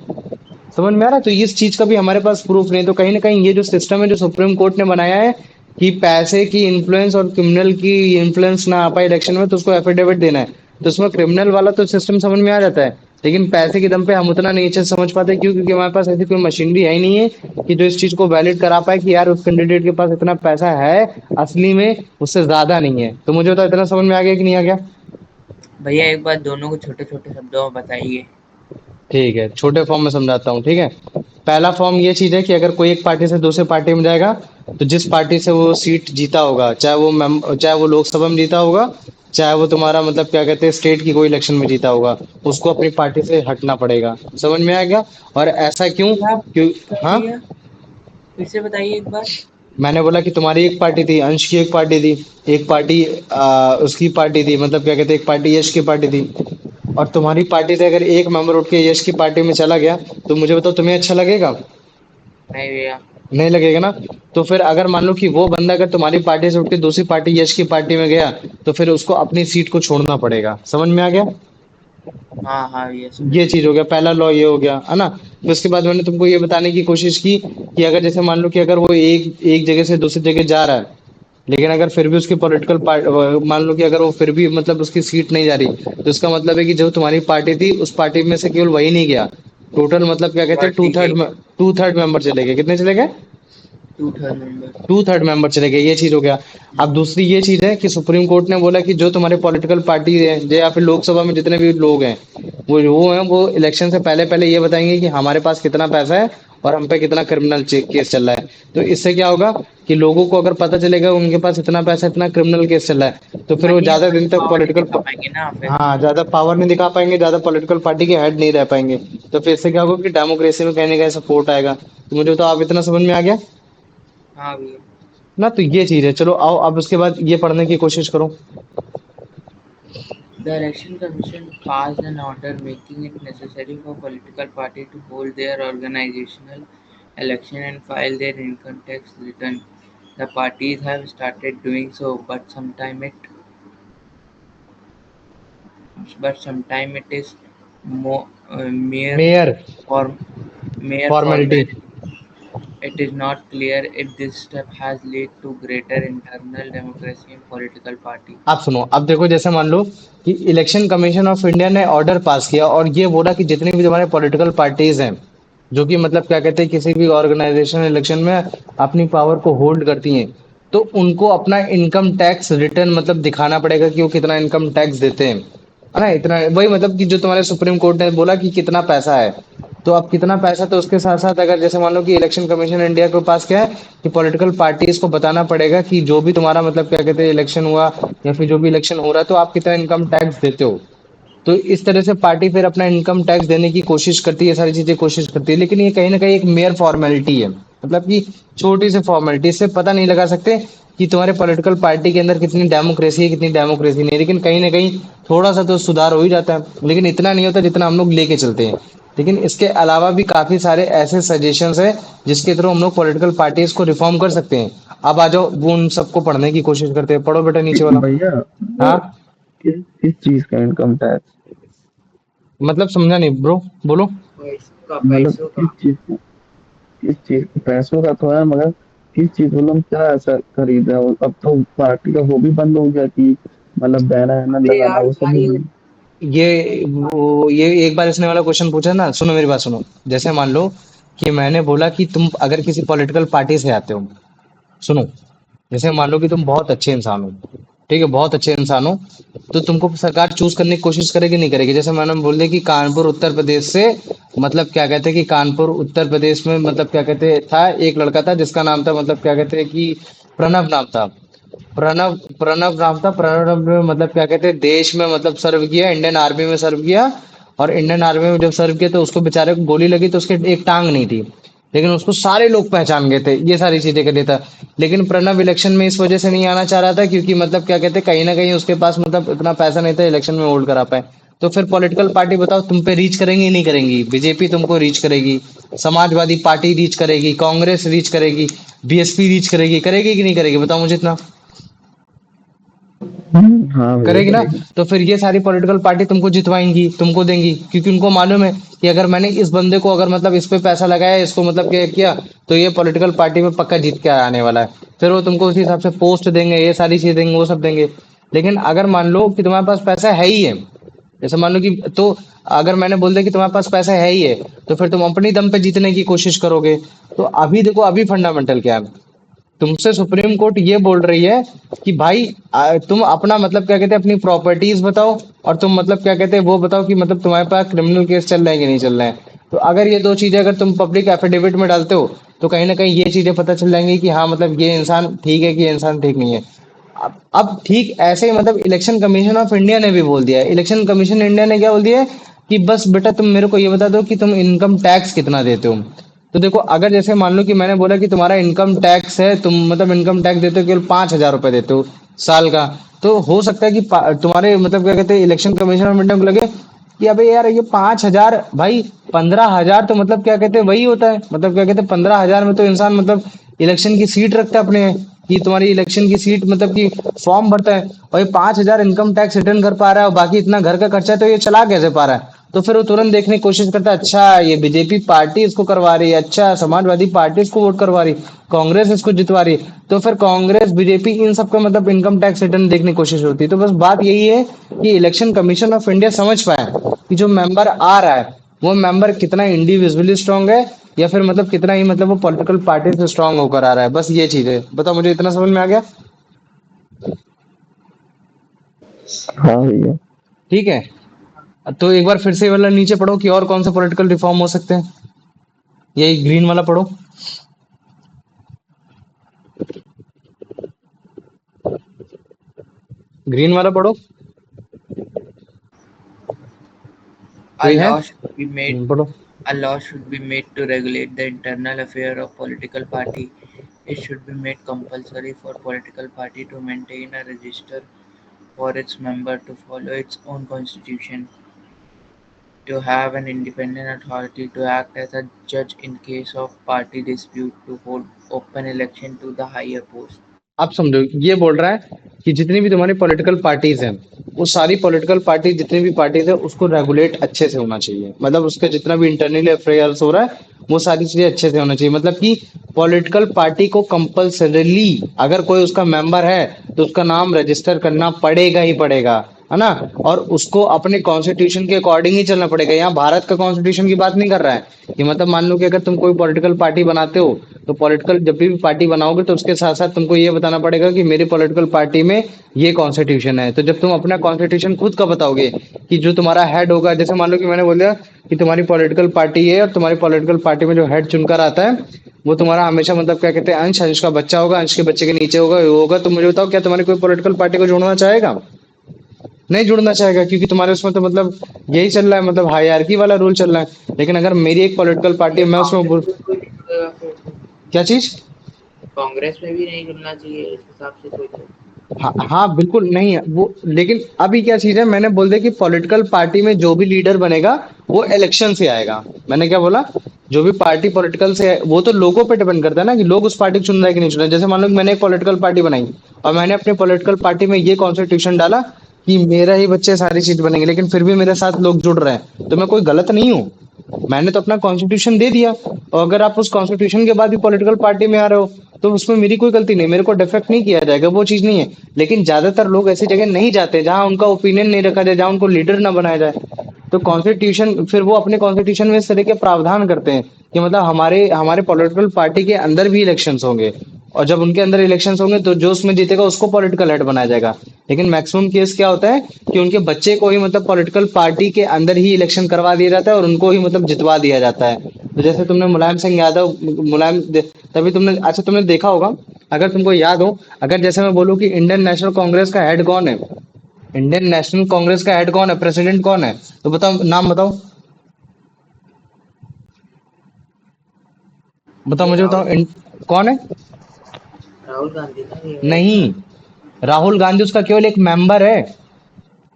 समझ में आ रहा है? तो इस चीज का भी हमारे पास प्रूफ नहीं है। तो कहीं ना कहीं ये जो सिस्टम है जो सुप्रीम कोर्ट ने बनाया है कि पैसे की इन्फ्लुएंस और क्रिमिनल की इन्फ्लुएंस ना आ पाए इलेक्शन में, तो उसको एफिडेविट देना है। तो उसमें क्रिमिनल वाला तो सिस्टम समझ में आ जाता है, लेकिन पैसे के दम पे हम उतना नहीं अच्छे से समझ पाते। क्यों? क्योंकि हमारे पास ऐसी कोई मशीनरी है ही नहीं है कि जो इस चीज को वैलिड करा पाए कि यार उस कैंडिडेट के पास इतना पैसा है, असली में उससे ज्यादा नहीं है। तो मुझे बताओ, इतना समझ में आ गया कि नहीं आ गया? भैया एक बार दोनों को छोटे छोटे शब्दों में बताइए। ठीक है, छोटे फॉर्म में समझाता हूँ, ठीक है। पहला फॉर्म ये चीज है कि अगर कोई एक पार्टी से दूसरे पार्टी में जाएगा, तो जिस पार्टी से वो सीट जीता होगा, चाहे वो लोकसभा में जीता होगा, चाहे वो तुम्हारा मतलब क्या कहते हैं स्टेट की कोई इलेक्शन में जीता होगा, उसको अपनी पार्टी से हटना पड़ेगा। समझ में आ गया? और ऐसा क्यों? क्या क्यों? हाँ, भैया, फिर से बताइए एक बार। मैंने बोला कि तुम्हारी एक पार्टी थी, अंश की एक पार्टी थी, एक पार्टी उसकी पार्टी थी, मतलब क्या कहते हैं, एक पार्टी यश की पार्टी थी। और तुम्हारी पार्टी से अगर एक मेंबर उठ के यश की पार्टी में चला गया, तो मुझे बताओ तुम्हें अच्छा लगेगा? नहीं भैया। नहीं लगेगा ना। तो फिर अगर मान लो कि वो बंदा अगर तुम्हारी पार्टी से उठ के दूसरी पार्टी यश की पार्टी में गया, तो फिर उसको अपनी सीट को छोड़ना पड़ेगा। समझ में आ गया? हाँ हाँ भैया, समझ ये गया। चीज हो गया, पहला लॉ ये हो गया, है ना। तो उसके बाद मैंने तुमको ये बताने की कोशिश की कि अगर जैसे मान लो कि अगर वो एक एक जगह से दूसरी जगह जा रहा है, लेकिन अगर फिर भी उसकी पॉलिटिकल पार्टी, मान लो कि अगर वो फिर भी मतलब उसकी सीट नहीं जा रही, तो इसका मतलब है कि जो तुम्हारी पार्टी थी उस पार्टी में से केवल वही नहीं गया, टोटल मतलब क्या कहते हैं बढ़ती गई। टू थर्ड मेंबर चले गए। कितने चले गए? 2 third member. Two third member चले गए। ये चीज हो गया। अब दूसरी ये चीज है कि सुप्रीम कोर्ट ने बोला कि जो तुम्हारे पॉलिटिकल पार्टी है, जो या फिर लोकसभा में जितने भी लोग हैं, वो हैं, वो इलेक्शन से पहले पहले ये बताएंगे कि हमारे पास कितना पैसा है और हम पे कितना क्रिमिनल केस चल रहा है। तो इससे क्या होगा कि लोगों को अगर पता चलेगा उनके पास इतना पैसा, इतना क्रिमिनल केस चल रहा है, तो फिर वो वही ज्यादा अपना दिन तक पावर नहीं पॉलिटिकल, दिखा पाएंगे ना फिर। हाँ, ज्यादा पावर नहीं दिखा पाएंगे, ज्यादा पॉलिटिकल पार्टी के हेड नहीं रह पाएंगे। तो फिर इससे क्या होगा कि डेमोक्रेसी में कहीं ना कहीं सपोर्ट आएगा। तो मुझे तो आप इतना समझ में आ गया हाँ भैया। ना। तो ये चीज है। चलो आओ अब उसके बाद ये पढ़ने की कोशिश करो। The Election Commission passed an order making it necessary for political parties to hold their organizational election and file their income tax return. The parties have started doing so, but sometime it is mere mayor form mere formality. formality. It is not clear if this step has led to greater internal democracy in political parties. आप सुनो, अब देखो, जैसे मान लो कि election commission of India ने order pass किया और ये बोला कि जितनी भी हमारे पॉलिटिकल पार्टीज हैं, जो कि मतलब क्या कहते हैं किसी भी ऑर्गेनाइजेशन इलेक्शन में अपनी पावर को होल्ड करती हैं, तो उनको अपना इनकम टैक्स रिटर्न मतलब दिखाना पड़ेगा कि वो कितना इनकम टैक्स देते हैं, है ना। इतना वही मतलब कि जो तुम्हारे सुप्रीम कोर्ट ने बोला कि कितना पैसा है, तो अब कितना पैसा, तो उसके साथ साथ अगर जैसे मान लो कि इलेक्शन कमीशन इंडिया के पास क्या है कि पॉलिटिकल पार्टीज को बताना पड़ेगा कि जो भी तुम्हारा मतलब क्या कहते हैं इलेक्शन हुआ या फिर जो भी इलेक्शन हो रहा है, तो आप कितना इनकम टैक्स देते हो। तो इस तरह से पार्टी फिर अपना इनकम टैक्स देने की कोशिश करती है, सारी चीजें कोशिश करती है, लेकिन ये कहीं ना कहीं एक मेयर फॉर्मेलिटी है, मतलब कि छोटी सी फॉर्मेलिटी। इससे पता नहीं लगा सकते कि तुम्हारे पॉलिटिकल पार्टी के अंदर कितनी डेमोक्रेसी है, कितनी डेमोक्रेसी नहीं है, लेकिन कहीं ना कहीं थोड़ा सा तो सुधार हो ही जाता है, लेकिन इतना नहीं होता जितना हम लोग लेके चलते हैं। लेकिन इसके अलावा भी काफी सारे ऐसे सजेशंस है जिसके थ्रू हम लोग पॉलिटिकल पार्टीज को रिफॉर्म कर सकते हैं। अब आ जाओ, वो उन सबको पढ़ने की कोशिश करते हैं। पढ़ो बेटा नीचे वाला। भैया वो हाँ, किस चीज का इनकम टैक्स? मतलब समझा नहीं ब्रो, बोलो। पैसों का मतलब पैसों का किस चीज पैसों का तो है, मगर किस चीज मतलब क्या ऐसा खरीद रहे हो? अब तो पार्टी का वो भी बंद हो गया कि मतलब बैनर है ना अरे लगाना यार वो सब भी भाई, नहीं? ये एक बार इसने वाला क्वेश्चन पूछा ना, सुनो मेरी बात सुनो। जैसे मान लो कि मैंने बोला कि तुम अगर किसी पॉलिटिकल पार्टी से आते हो, सुनो, जैसे मान लो कि तुम बहुत अच्छे इंसान हो, ठीक है, बहुत अच्छे इंसान हो, तो तुमको सरकार चूज करने की कोशिश करेगी नहीं करेगी? जैसे मैंने बोल दिया कि कानपुर उत्तर प्रदेश से, मतलब क्या कहते हैं कि कानपुर उत्तर प्रदेश में, मतलब क्या कहते हैं, था एक लड़का था जिसका नाम था, मतलब क्या कहते हैं कि प्रणब नाम था। प्रणब प्रणब नाम था। प्रणब ने मतलब क्या कहते हैं देश में मतलब सर्व किया, इंडियन आर्मी में सर्व किया। और इंडियन आर्मी में जब सर्व किया तो उसको बेचारे को गोली लगी तो उसके एक टांग नहीं थी, लेकिन उसको सारे लोग पहचान गए थे, ये सारी चीजें कर देता। लेकिन प्रणब इलेक्शन में इस वजह से नहीं आना चाह रहा था क्योंकि मतलब क्या कहते हैं कहीं ना कहीं उसके पास मतलब इतना पैसा नहीं था इलेक्शन में होल्ड करा पाए। तो फिर पॉलिटिकल पार्टी बताओ तुम पे रीच करेंगी नहीं करेंगी? बीजेपी तुमको रीच करेगी, समाजवादी पार्टी रीच करेगी, कांग्रेस रीच करेगी, बीएसपी रीच करेगी, करेगी कि नहीं करेगी? बताओ मुझे इतना। हाँ भैया करेगी ना? करेगी। तो फिर ये सारी पॉलिटिकल पार्टी तुमको जितवाएंगी, तुमको देंगी, क्योंकि उनको मालूम है कि अगर मैंने इस बंदे को अगर मतलब इस पे पैसा लगाया, इसको मतलब क्या किया, तो ये पॉलिटिकल पार्टी में पक्का जीत के आने वाला है। फिर वो तुमको उसी हिसाब से पोस्ट देंगे, ये सारी चीजें देंगे, वो सब देंगे। लेकिन अगर मान लो कि तुम्हारे पास पैसा है ही है, जैसे मान लो कि, तो अगर मैंने बोल दिया कि तुम्हारे पास पैसा है ही है, तो फिर तुम अपनी दम पे जीतने की कोशिश करोगे। तो अभी देखो, अभी फंडामेंटल क्या है, तुमसे सुप्रीम कोर्ट ये बोल रही है कि भाई तुम अपना मतलब क्या कहते हैं अपनी प्रॉपर्टीज बताओ, और तुम मतलब क्या कहते हैं वो बताओ कि मतलब तुम्हारे पास क्रिमिनल केस चल रहे हैं कि नहीं चल रहे हैं। तो अगर ये दो चीजें अगर तुम पब्लिक एफिडेविट में डालते हो, तो कहीं ना कहीं ये चीजें पता चल जाएंगी कि हाँ मतलब ये इंसान ठीक है कि ये इंसान ठीक नहीं है। अब ठीक ऐसे ही मतलब इलेक्शन कमीशन ऑफ इंडिया ने भी बोल दिया है, इलेक्शन कमीशन इंडिया ने क्या बोल दिया है कि बस बेटा तुम मेरे को ये बता दो कि तुम इनकम टैक्स कितना देते हो। तो देखो, अगर जैसे मान लो कि मैंने बोला कि तुम्हारा इनकम टैक्स है, तुम मतलब इनकम टैक्स देते हो केवल 5,000 रुपए देते हो साल का, तो हो सकता है कि तुम्हारे मतलब क्या कहते हैं इलेक्शन कमीशन ऑफ इंडिया को लगे कि अबे यार ये 5,000 भाई, 15,000 तो मतलब क्या कहते हैं वही होता है, मतलब क्या कहते हैं 15,000 में तो इंसान मतलब इलेक्शन की सीट रखता है अपने, कि तुम्हारी इलेक्शन की सीट मतलब कि फॉर्म भरता है। और ये 5,000 इनकम टैक्स रिटर्न कर पा रहा है और बाकी इतना घर का खर्चा है, तो ये चला कैसे पा रहा है? तो फिर वो तुरंत देखने की कोशिश करता है, अच्छा ये बीजेपी पार्टी इसको करवा रही है, अच्छा समाजवादी पार्टी इसको वोट करवा रही, कांग्रेस इसको जितवा रही है। तो फिर कांग्रेस बीजेपी इन सबका मतलब इनकम टैक्स रिटर्न देखने की कोशिश होती है। तो बस बात यही है कि इलेक्शन कमीशन ऑफ इंडिया समझ पाए कि जो मेंबर आ रहा है वो मेंबर कितना इंडिविजुअली स्ट्रांग है, या फिर मतलब कितना ही मतलब वो पॉलिटिकल पार्टी से स्ट्रांग होकर आ रहा है। बस ये चीज है, बताओ मुझे इतना समझ में आ गया? हाँ भैया। ठीक है, तो एक बार फिर से ये वाला नीचे पढ़ो कि और कौन सा पॉलिटिकल रिफॉर्म हो सकते हैं। यही ग्रीन वाला पढ़ो। ग्रीन वाला पढ़ो। A कोई है? law should be made पढ़ो। A law should be made to regulate the internal affair of political party. It should be made compulsory for political party to maintain a register for its member, to follow its own constitution, to have an independent authority to act as a judge in case of party dispute, to hold open election to the higher post. आप समझो, ये बोल रहा है कि जितनी भी तुम्हारी पॉलिटिकल पार्टीज हैं, वो सारी पॉलिटिकल पार्टी जितनी भी पार्टीज है उसको रेगुलेट अच्छे से होना चाहिए, मतलब उसका जितना भी इंटरनली अफेयर्स हो रहा है वो सारी चीजें अच्छे से होना चाहिए। मतलब कि पॉलिटिकल पार्टी को कंपल्सरीली अगर कोई उसका मेंबर है तो उसका नाम रजिस्टर करना पड़ेगा ही पड़ेगा, है ना? और उसको अपने कॉन्स्टिट्यूशन के अकॉर्डिंग ही चलना पड़ेगा। यहाँ भारत का कॉन्स्टिट्यूशन की बात नहीं कर रहा है कि मतलब मान लो कि अगर तुम कोई पॉलिटिकल पार्टी बनाते हो, तो पॉलिटिकल जब भी पार्टी बनाओगे तो उसके साथ साथ तुमको ये बताना पड़ेगा कि मेरी पॉलिटिकल पार्टी में ये कॉन्स्टिट्यूशन है। तो जब तुम अपना कॉन्स्टिट्यूशन खुद का बताओगे कि जो तुम्हारा हेड होगा, जैसे मान लो कि मैंने बोल दिया कि तुम्हारी पॉलिटिकल पार्टी है और तुम्हारी पॉलिटिकल पार्टी में जो हेड चुनकर आता है वो तुम्हारा हमेशा मतलब क्या कहते हैं अंश, अंश का बच्चा होगा, अंश के बच्चे के नीचे होगा, ये होगा। तो मुझे बताओ क्या तुम्हारी कोई पॉलिटिकल पार्टी को जोड़ना चाहेगा? नहीं जुड़ना चाहेगा, क्योंकि तुम्हारे उसमें तो मतलब यही चल रहा है, मतलब हायरार्की वाला रूल चल रहा है। लेकिन अगर मेरी एक पॉलिटिकल पार्टी ये है, मैं उसमें कांग्रेस में कोई नहीं जुड़ेगा फिर तो। क्या चीज? कांग्रेस में भी नहीं जुड़ना चाहिए इस हिसाब से कोई तो। हाँ हाँ बिल्कुल नहीं है वो, लेकिन अभी क्या चीज है, मैंने बोल दिया कि पॉलिटिकल पार्टी में जो भी लीडर बनेगा वो इलेक्शन से आएगा। मैंने क्या बोला? जो भी पार्टी पॉलिटिकल से है वो तो लोगों पे डिपेंड करता है ना कि लोग उस पार्टी को चुन रहे हैं कि नहीं चुन रहे। जैसे मान लो कि मैंने एक पॉलिटिकल पार्टी बनाई और मैंने अपने पॉलिटिकल पार्टी में ये कॉन्स्टिट्यूशन डाला कि मेरा ही बच्चे सारी चीज बनेंगे, लेकिन फिर भी मेरे साथ लोग जुड़ रहे हैं, तो मैं कोई गलत नहीं हूँ। मैंने तो अपना कॉन्स्टिट्यूशन दे दिया, और अगर आप उस कॉन्स्टिट्यूशन के बाद भी पॉलिटिकल पार्टी में आ रहे हो तो उसमें मेरी कोई गलती नहीं, मेरे को डिफेक्ट नहीं किया जाएगा, वो चीज नहीं है। लेकिन ज्यादातर लोग ऐसी जगह नहीं जाते जहां उनका ओपिनियन नहीं रखा जाए, जहां उनको लीडर ना बनाया जाए। तो कॉन्स्टिट्यूशन फिर वो अपने कॉन्स्टिट्यूशन में इस तरह के प्रावधान करते हैं कि मतलब हमारे हमारे पॉलिटिकल पार्टी के अंदर भी इलेक्शंस होंगे, और जब उनके अंदर इलेक्शंस होंगे तो जो उसमें जीतेगा उसको पॉलिटिकल हेड बनाया जाएगा। लेकिन मैक्सिमम केस क्या होता है कि उनके बच्चे को ही मतलब पॉलिटिकल पार्टी के अंदर ही इलेक्शन करवा दिया जाता है और उनको ही मतलब जितवा दिया जाता है। तो जैसे तुमने मुलायम सिंह यादव, तभी तुमने, अच्छा तुमने देखा होगा, अगर तुमको याद हो, अगर जैसे मैं बोलूँ कि इंडियन नेशनल कांग्रेस का हेड कौन है, इंडियन नेशनल कांग्रेस का हेड कौन है, प्रेसिडेंट कौन है, तो बताओ, नाम बताओ, बताओ मुझे, राहुल बताओ कौन है? राहुल गांधी ना ये नहीं, राहुल गांधी उसका केवल एक मेंबर है।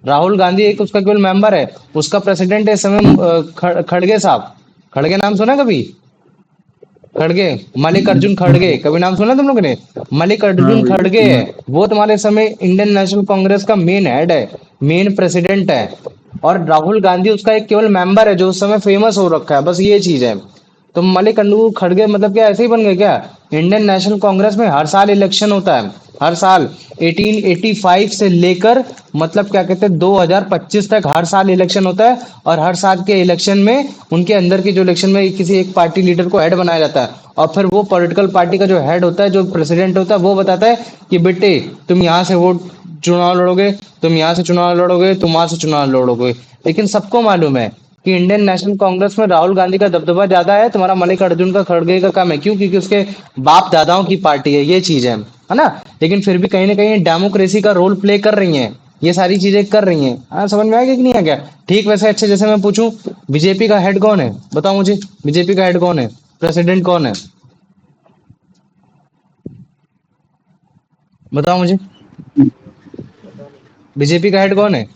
राहुल गांधी एक उसका केवल मेंबर है। उसका प्रेसिडेंट है इस समय खड़गे साहब। खड़गे नाम सुना कभी? खड़गे, मल्लिक अर्जुन हाँ खड़गे, कभी नाम सुना तुम लोगों ने? मल्लिक हाँ अर्जुन भैया खड़गे सुना है, है। वो तुम्हारे समय इंडियन नेशनल कांग्रेस का मेन हेड है, मेन प्रेसिडेंट है। और राहुल गांधी उसका एक केवल मेंबर है जो उस समय फेमस हो रखा है, बस ये चीज है। तो मल्लिक अर्जुन खड़गे मतलब क्या ऐसे ही बन गए क्या? इंडियन नेशनल कांग्रेस में हर साल इलेक्शन होता है, हर साल 1885 से लेकर मतलब क्या कहते हैं 2025 तक हर साल इलेक्शन होता है। और हर साल के इलेक्शन में उनके अंदर की जो इलेक्शन में किसी एक पार्टी लीडर को हेड बनाया जाता है, और फिर वो पॉलिटिकल पार्टी का जो हेड होता है, जो प्रेसिडेंट होता है, वो बताता है कि बेटे तुम यहाँ से वोट चुनाव लड़ोगे, तुम यहाँ से चुनाव लड़ोगे, तुम वहां से चुनाव लड़ोगे। लेकिन सबको मालूम है कि इंडियन नेशनल कांग्रेस में राहुल गांधी का दबदबा ज्यादा है, तुम्हारा मल्लिकार्जुन का खड़गे का कम है। क्यों? क्योंकि उसके बाप दादाओं की पार्टी है, ये चीज है ना। लेकिन फिर भी कहीं ना कहीं डेमोक्रेसी का रोल प्ले कर रही हैं, ये सारी चीजें कर रही हैं। हाँ, समझ में आ गया कि नहीं आ गया? ठीक वैसे अच्छे, जैसे मैं पूछूं बीजेपी का हेड कौन है, बताओ मुझे, बीजेपी का हेड कौन है, प्रेसिडेंट कौन है, बताओ मुझे, पता नहीं। बीजेपी का हेड कौन है?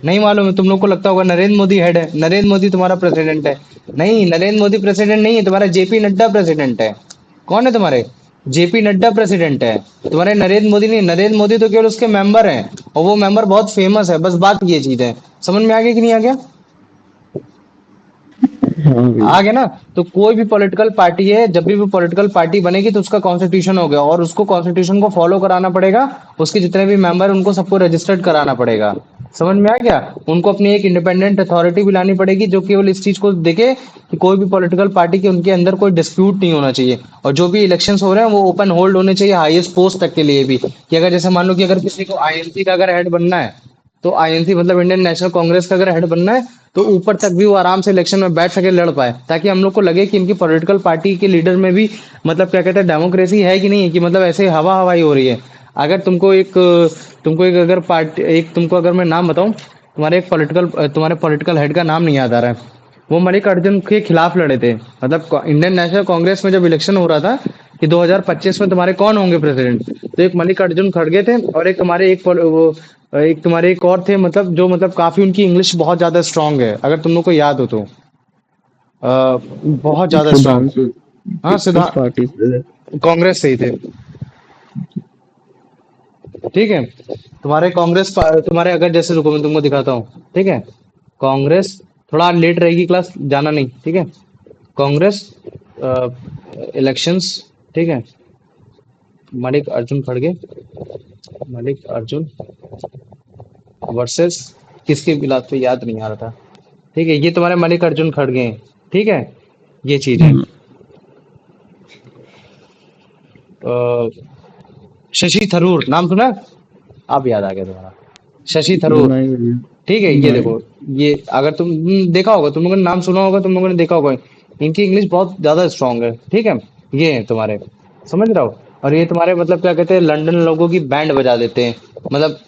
नहीं मालूम है? तुम लोग को लगता होगा नरेंद्र मोदी हेड है, नरेंद्र मोदी तुम्हारा प्रेसिडेंट है। नहीं, नरेंद्र मोदी प्रेसिडेंट नहीं है, तुम्हारा जेपी नड्डा प्रेसिडेंट है। कौन है तुम्हारे? जेपी नड्डा प्रेसिडेंट है, तुम्हारे नरेंद्र मोदी नहीं। नरेंद्र मोदी तो केवल उसके मेंबर हैं, और वो मेंबर बहुत फेमस है, बस बात ये चीज है। समझ में आ गया कि नहीं आ गया? हाँ आ भैया। गया ना? तो कोई भी पॉलिटिकल पार्टी है, जब भी वो पॉलिटिकल पार्टी बनेगी तो उसका कॉन्स्टिट्यूशन हो गया, और उसको कॉन्स्टिट्यूशन को फॉलो कराना पड़ेगा। उसके जितने भी मेंबर उनको सबको रजिस्टर्ड कराना पड़ेगा। समझ में आ गया? उनको अपनी एक इंडिपेंडेंट अथॉरिटी भी लानी पड़ेगी जो केवल इस चीज को देखे कि कोई भी पॉलिटिकल पार्टी के उनके अंदर कोई डिस्प्यूट नहीं होना चाहिए, और जो भी इलेक्शंस हो रहे हैं वो ओपन होल्ड होने चाहिए हाईएस्ट पोस्ट तक के लिए भी। कि अगर जैसे मान लो कि अगर किसी को आईएनसी का अगर हेड बनना है, तो आईएनसी मतलब इंडियन नेशनल कांग्रेस का अगर हेड बनना है, तो ऊपर तक भी वो आराम से इलेक्शन में बैठ सके, लड़ पाए, ताकि हम लोग को लगे कि इनकी पॉलिटिकल पार्टी के लीडर में भी मतलब क्या कहते हैं डेमोक्रेसी है कि नहीं है, कि मतलब ऐसे हवा हवाई हो रही है। अगर तुमको एक अगर पार्टी, एक तुमको अगर मैं नाम बताऊं, तुम्हारे पॉलिटिकल हेड का नाम नहीं याद आ रहा है। वो मल्लिकार्जुन के खिलाफ लड़े थे, मतलब इंडियन नेशनल कांग्रेस में जब इलेक्शन हो रहा था कि 2025 में तुम्हारे कौन होंगे प्रेसिडेंट, तो एक मल्लिकार्जुन खड़गे थे, और एक तुम्हारे एक तुम्हारे एक और थे, मतलब जो मतलब काफी उनकी इंग्लिश बहुत ज्यादा स्ट्रांग है, अगर तुम लोग को याद हो तो। बहुत ज्यादा स्ट्रांग। सुधांशु हाँ, किस सिद्धार्थ, पार्टी से है? कांग्रेस से ही थे। ठीक है, तुम्हारे अगर जैसे, रुको मैं तुमको दिखाता हूँ, ठीक है। कांग्रेस, थोड़ा लेट रहेगी क्लास, जाना नहीं, ठीक है। कांग्रेस इलेक्शंस, ठीक है। मलिक अर्जुन खड़गे, मलिक अर्जुन वर्सेस किसके खिलाफ थे याद नहीं आ रहा था। ठीक है, ये तुम्हारे मलिक अर्जुन खड़गे हैं, ठीक है, ये चीज है। हम्म, शशि थरूर नाम सुना? अब याद आ गया तुम्हारा, शशि थरूर। नहीं भैया। ठीक है, ये नहीं। देखो, ये अगर तुम देखा होगा, तुम लोगों ने नाम सुना होगा, तुम लोगों ने देखा होगा, इनकी इंग्लिश बहुत ज्यादा स्ट्रांग है, ठीक है। ये है तुम्हारे, समझ रहे हो? और ये तुम्हारे मतलब क्या कहते हैं, लंदन लोगों की बैंड बजा देते हैं, मतलब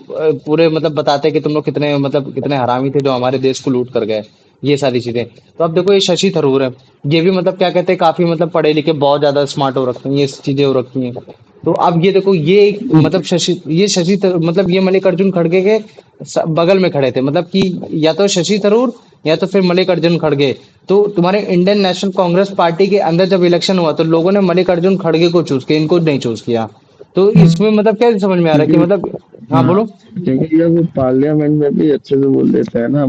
पूरे मतलब बताते हैं कि तुम लोग कितने मतलब कितने हरामी थे जो हमारे देश को लूट कर गए, ये सारी चीजें। तो अब देखो, ये शशि थरूर है, ये भी मतलब क्या कहते हैं काफी मतलब पढ़े लिखे, बहुत ज्यादा स्मार्ट हो रखे हैं, ये चीजें हो रखी हैं। तो अब ये देखो, मतलब मतलब ये मल्लिकार्जुन खड़गे के बगल में खड़े थे, मतलब कि या तो शशि थरूर या तो फिर मल्लिकार्जुन खड़गे। तो तुम्हारे इंडियन नेशनल कांग्रेस पार्टी के अंदर जब इलेक्शन हुआ तो लोगों ने मल्लिकार्जुन खड़गे को चूज किया, इनको नहीं चूज किया। तो इसमें मतलब क्या समझ में आ रहा है कि क्योंकि मतलब, हाँ हाँ, बोलो। क्योंकि ये वो पार्लियामेंट में भी अच्छे से बोल देता है ना,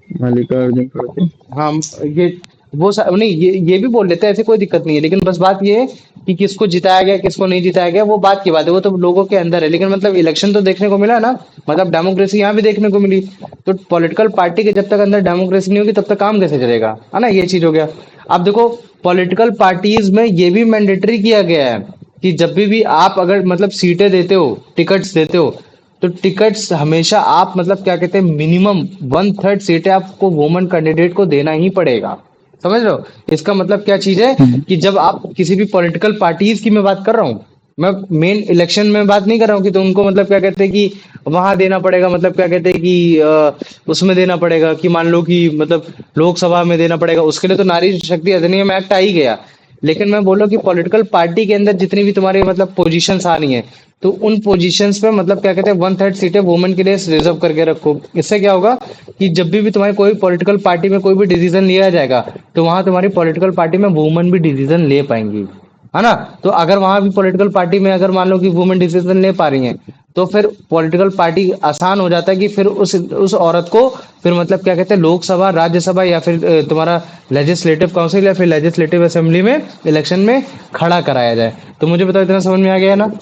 मल्लिकार्जुन खड़गे। हाँ ये नहीं, ये भी बोल लेते हैं, ऐसे कोई दिक्कत नहीं है, लेकिन बस बात ये है कि किसको जिताया गया किसको नहीं जिताया गया वो बात की बात है, वो तो लोगों के अंदर है, लेकिन मतलब इलेक्शन तो देखने को मिला ना, मतलब डेमोक्रेसी यहाँ भी देखने को मिली। तो पॉलिटिकल पार्टी के जब तक अंदर डेमोक्रेसी नहीं होगी तब तक काम कैसे चलेगा, है ना, ये चीज हो गया। अब देखो, पॉलिटिकल पार्टीज में ये भी मैंडेटरी किया गया है कि जब भी आप अगर मतलब सीटें देते हो, टिकट्स देते हो, तो टिकट्स हमेशा आप मतलब क्या कहते हैं, मिनिमम 1/3 सीटें आपको वुमन कैंडिडेट को देना ही पड़ेगा। समझ रहे हो इसका मतलब क्या चीज है, कि जब आप किसी भी पॉलिटिकल पार्टीज की मैं बात कर रहा हूँ, मैं मेन इलेक्शन में बात नहीं कर रहा हूँ कि तो उनको मतलब क्या कहते हैं कि वहां देना पड़ेगा, मतलब क्या कहते हैं कि उसमें देना पड़ेगा, कि मान लो कि मतलब लोकसभा में देना पड़ेगा, उसके लिए तो नारी शक्ति अधिनियम एक्ट आ ही गया। लेकिन मैं बोल रहा हूँ कि पॉलिटिकल पार्टी के अंदर जितनी भी तुम्हारे मतलब पोजीशंस आ रही हैं, तो उन पोजीशंस पे मतलब क्या कहते हैं 1/3 सीटें वुमेन के लिए रिजर्व करके रखो। इससे क्या होगा कि जब भी तुम्हारी कोई पॉलिटिकल पार्टी में कोई भी डिसीजन लिया जाएगा, तो वहां तुम्हारी पॉलिटिकल पार्टी में वुमेन भी डिसीजन ले पाएंगी, है ना। तो अगर वहां भी पॉलिटिकल पार्टी में अगर मान लो कि वुमेन डिसीजन ले पा रही हैं, तो फिर पॉलिटिकल पार्टी आसान हो जाता है कि फिर उस औरत को फिर मतलब क्या कहते हैं लोकसभा, राज्यसभा या फिर तुम्हारा लेजिस्लेटिव काउंसिल या फिर लेजिस्लेटिव असेंबली में इलेक्शन में खड़ा कराया जाए। तो मुझे बताओ, इतना समझ में आ गया ना,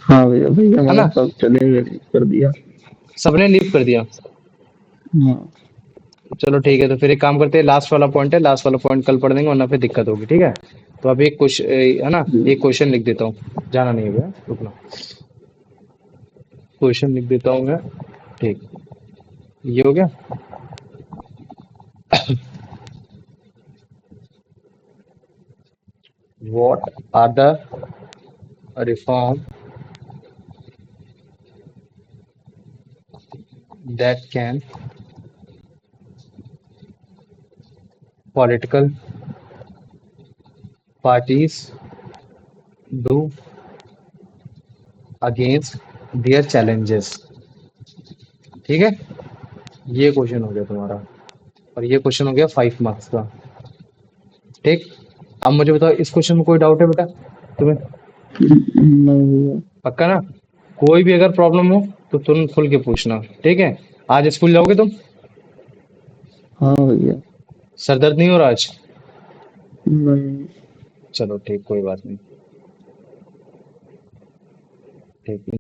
हाँ भैया, भैया है हमारे ना। साथ चले गए, कर दिया। सबने लीव कर दिया। हाँ। चलो ठीक है, तो फिर एक काम करते हैं, लास्ट वाला पॉइंट है, लास्ट वाला पॉइंट कल पढ़ देंगे वरना फिर दिक्कत होगी, ठीक है। तो अभी एक क्वेश्चन है ना, जी। एक क्वेश्चन लिख देता हूँ, जाना नहीं है भैया, रुकना, क्वेश्चन लिख देता हूँ मैं। ठीक, ये हो गया। What are the reform that can political parties do against their challenges? ठीक है, ये क्वेश्चन हो गया तुम्हारा, और ये क्वेश्चन हो गया 5 मार्क्स का। ठीक, अब मुझे बताओ, इस क्वेश्चन में कोई डाउट है बेटा तुम्हें? नहीं भैया। पक्का ना? कोई भी अगर प्रॉब्लम हो तो तुम खुल के पूछना, ठीक है। आज स्कूल जाओगे तुम? हाँ भैया। सर दर्द नहीं हो रहा आज? नहीं। चलो ठीक, कोई बात नहीं, ठीक।